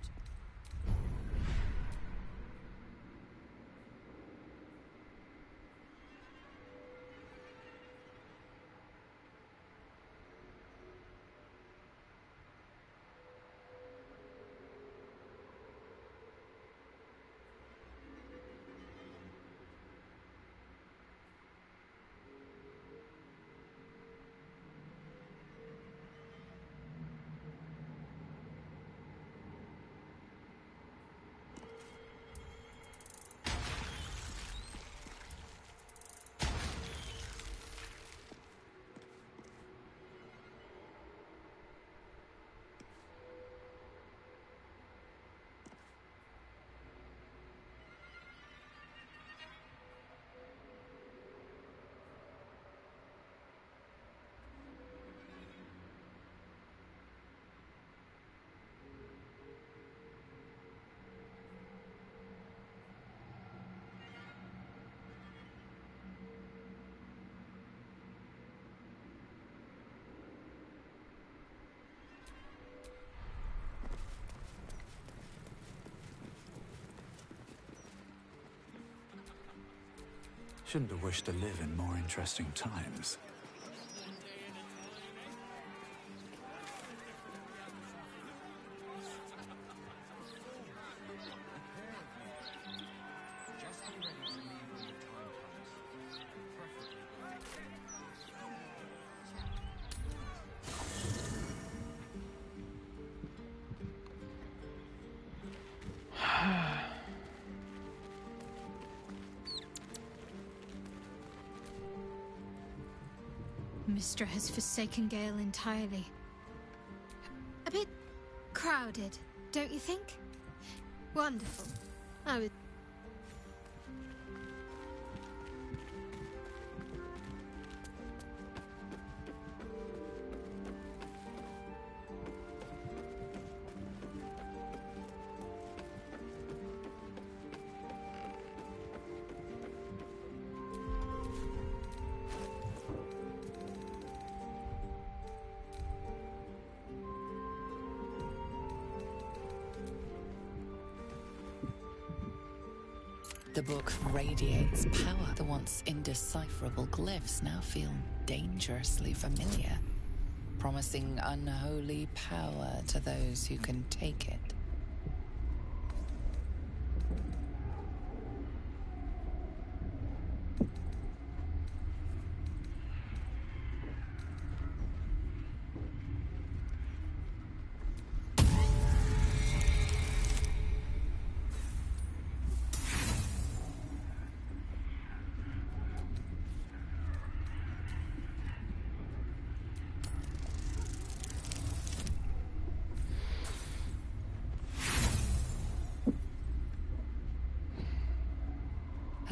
Shouldn't have wished to live in more interesting times. Mystra has forsaken Gale entirely. A bit crowded, don't you think? Wonderful. I would... The book radiates power. The once indecipherable glyphs now feel dangerously familiar, promising unholy power to those who can take it.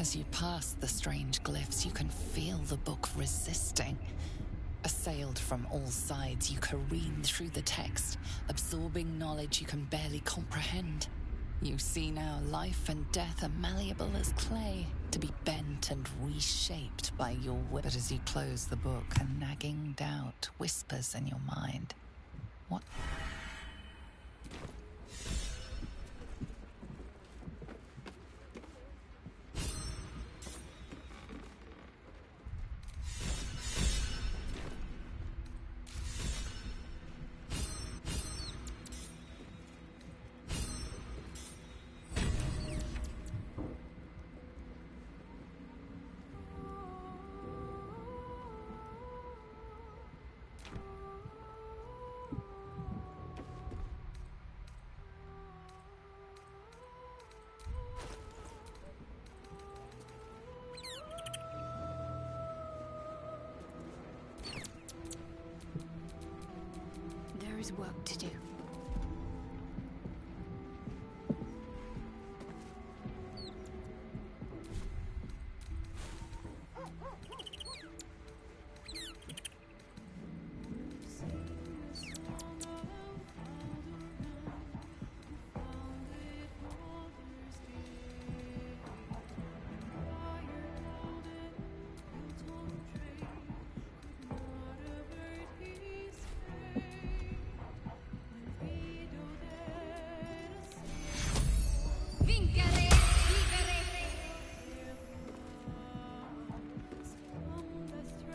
As you pass the strange glyphs, you can feel the book resisting. Assailed from all sides, you careen through the text, absorbing knowledge you can barely comprehend. You see now life and death are malleable as clay, to be bent and reshaped by your will. But as you close the book, a nagging doubt whispers in your mind. What? There is work to do.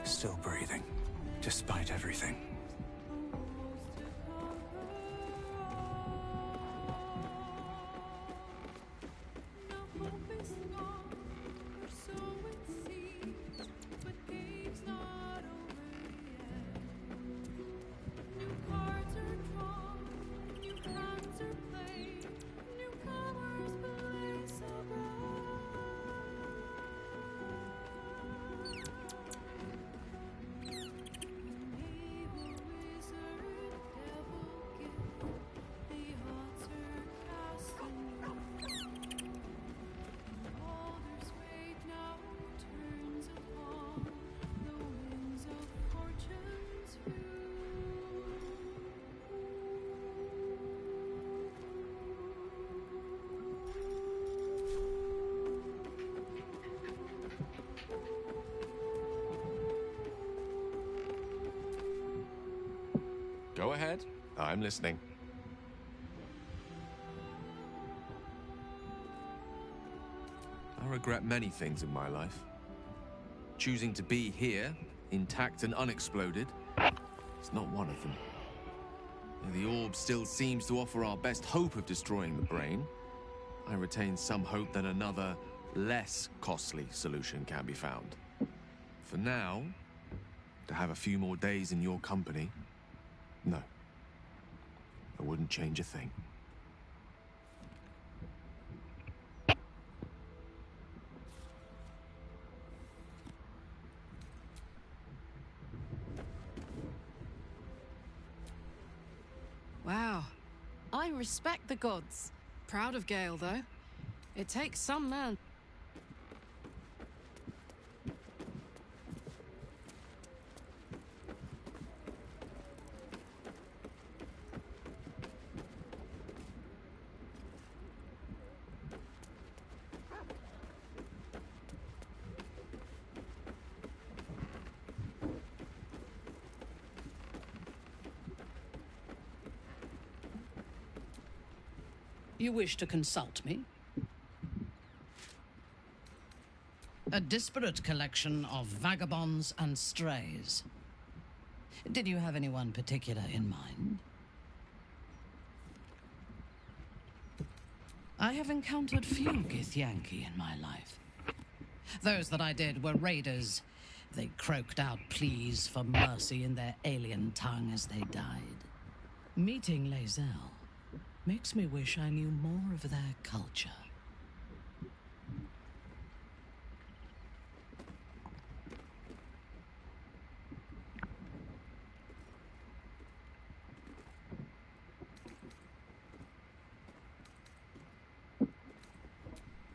Still breathing, despite everything. Go ahead. I'm listening. I regret many things in my life. Choosing to be here, intact and unexploded, is not one of them. Though the orb still seems to offer our best hope of destroying the brain, I retain some hope that another, less costly solution can be found. For now, to have a few more days in your company, no. I wouldn't change a thing. Wow. I respect the gods. Proud of Gale, though. It takes some man. You wish to consult me? A disparate collection of vagabonds and strays. Did you have anyone particular in mind? I have encountered few Githyanki in my life. Those that I did were raiders. They croaked out pleas for mercy in their alien tongue as they died. Meeting Lae'zel makes me wish I knew more of their culture.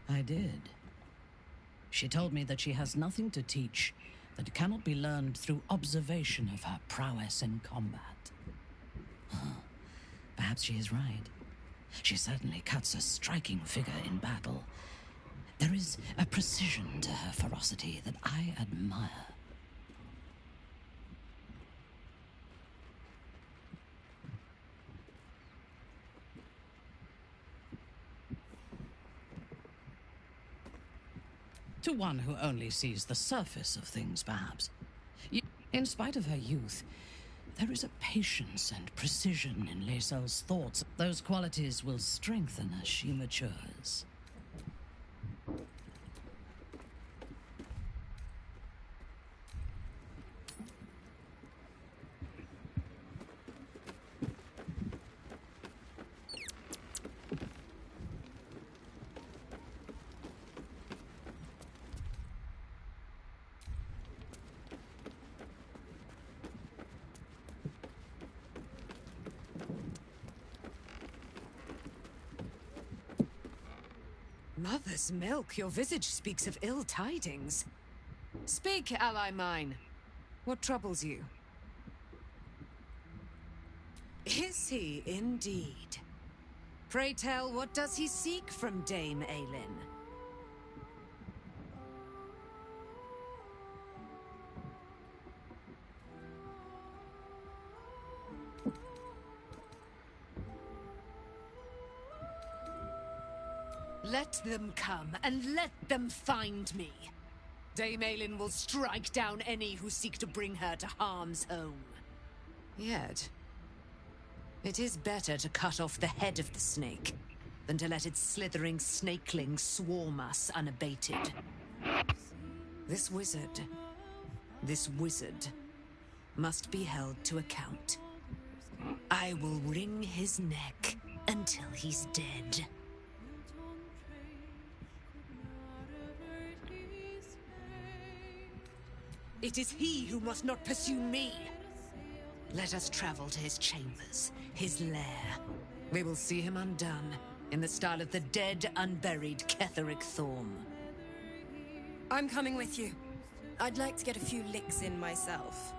I did. She told me that she has nothing to teach that cannot be learned through observation of her prowess in combat. Perhaps she is right. She certainly cuts a striking figure in battle. There is a precision to her ferocity that I admire. To one who only sees the surface of things, perhaps. In spite of her youth, there is a patience and precision in Lesol's thoughts. Those qualities will strengthen as she matures. Mother's milk, your visage speaks of ill tidings. Speak, ally mine. What troubles you? Is he indeed? Pray tell, what does he seek from Dame Aelin? Let them come, and let them find me. Dame Aelin will strike down any who seek to bring her to harm's home. Yet, it is better to cut off the head of the snake than to let its slithering snakelings swarm us unabated. This wizard must be held to account. I will wring his neck until he's dead. It is he who must not pursue me. Let us travel to his chambers, his lair. We will see him undone, in the style of the dead, unburied Ketheric Thorm. I'm coming with you. I'd like to get a few licks in myself.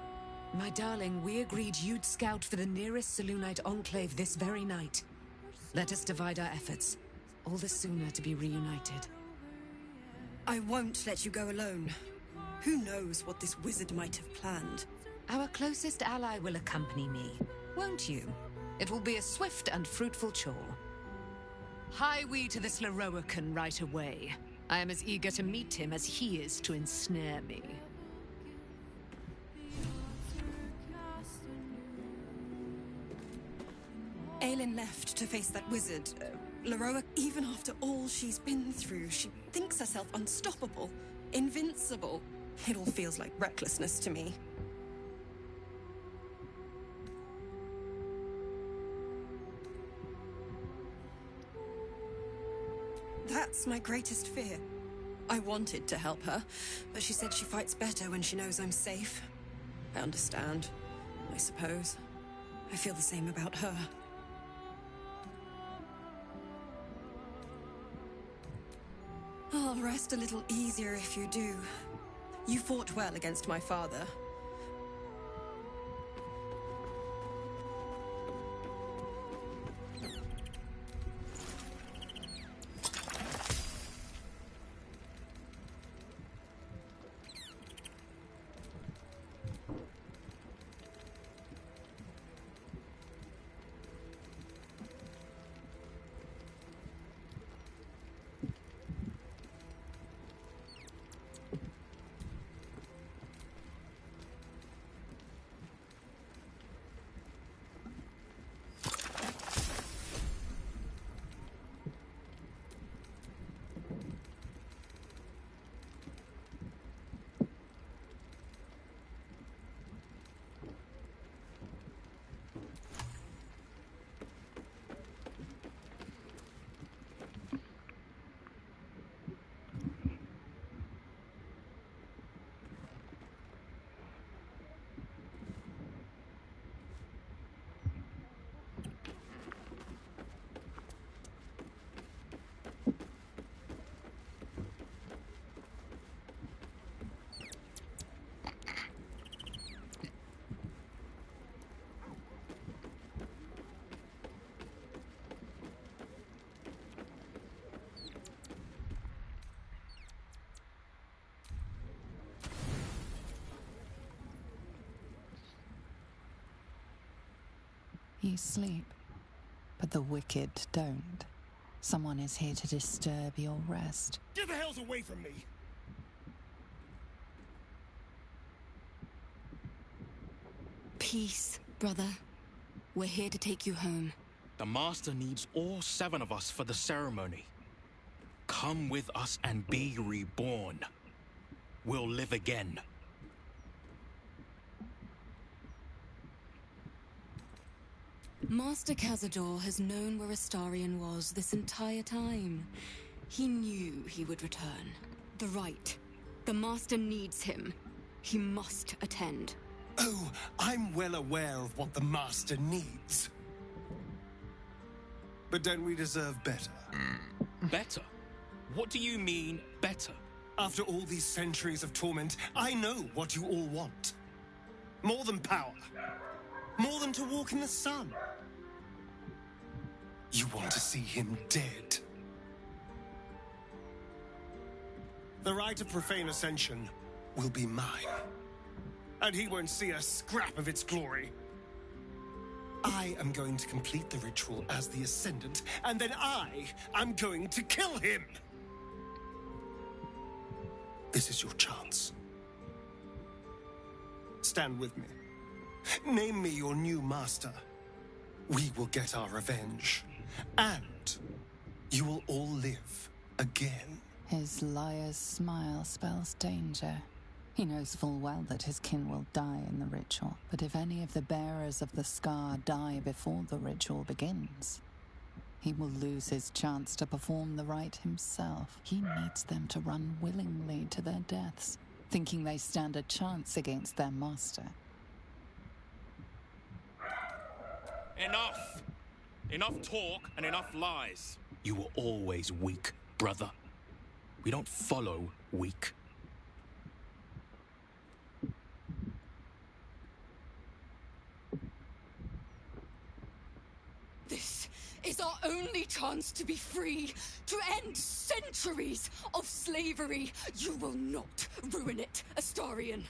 My darling, we agreed you'd scout for the nearest Selûnite enclave this very night. Let us divide our efforts, all the sooner to be reunited. I won't let you go alone. Who knows what this wizard might have planned? Our closest ally will accompany me, won't you? It will be a swift and fruitful chore. Hie we to this Lorroakan right away. I am as eager to meet him as he is to ensnare me. Aelin left to face that wizard. Lorroak, even after all she's been through, she thinks herself unstoppable, invincible. It all feels like recklessness to me. That's my greatest fear. I wanted to help her, but she said she fights better when she knows I'm safe. I understand, I suppose. I feel the same about her. I'll rest a little easier if you do. You fought well against my father. You sleep, but the wicked don't. Someone is here to disturb your rest. Get the hells away from me! Peace, brother. We're here to take you home. The Master needs all 7 of us for the ceremony. Come with us and be reborn. We'll live again. Master Cazador has known where Astarion was this entire time. He knew he would return. The Rite. The Master needs him. He must attend. Oh, I'm well aware of what the Master needs. But don't we deserve better? Better? What do you mean, better? After all these centuries of torment, I know what you all want. More than power. More than to walk in the sun. You want to see him dead. The right of profane ascension will be mine. And he won't see a scrap of its glory. I am going to complete the ritual as the Ascendant, and then I am going to kill him! This is your chance. Stand with me. Name me your new master. We will get our revenge. And you will all live again. His liar's smile spells danger. He knows full well that his kin will die in the ritual, but if any of the bearers of the scar die before the ritual begins, he will lose his chance to perform the rite himself. He needs them to run willingly to their deaths, thinking they stand a chance against their master. Enough! Enough talk and enough lies. You were always weak, brother. We don't follow weak. This is our only chance to be free, to end centuries of slavery. You will not ruin it, Astarion.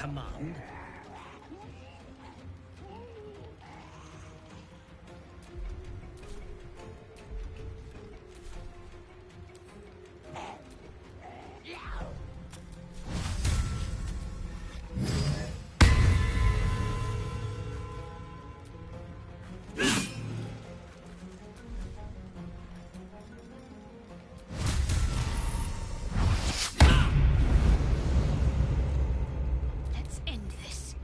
command. Let's end this.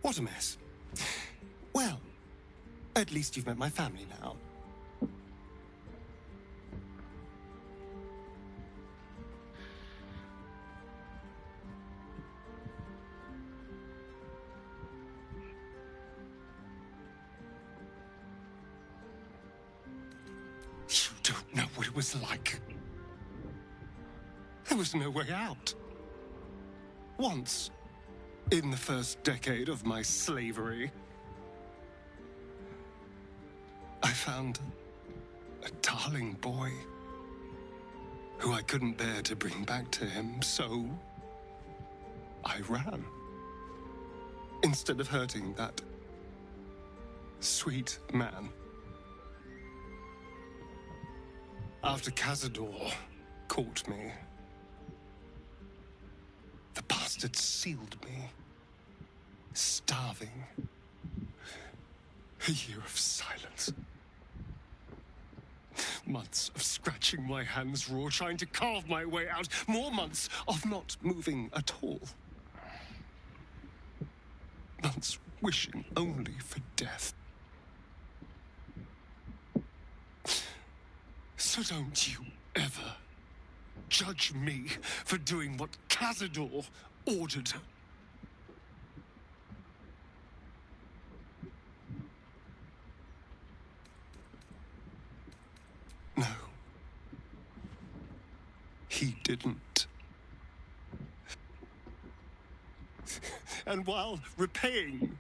What a mess. Well, at least you've met my family now. You don't know what it was like. There was no way out. Once, in the first decade of my slavery, I found a darling boy who I couldn't bear to bring back to him, so I ran. Instead of hurting that sweet man. After Cazador caught me, the bastard sealed me, starving. A year of silence. Months of scratching my hands raw, trying to carve my way out. More months of not moving at all. Months wishing only for death. So don't you ever judge me for doing what Cazador ordered. No. He didn't. And while repaying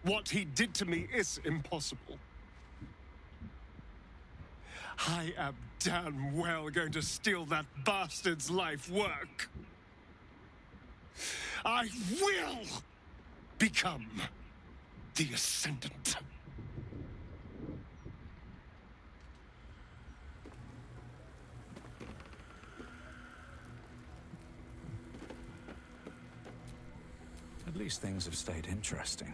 what he did to me is impossible, I am damn well going to steal that bastard's life work. I will become the Ascendant. At least things have stayed interesting.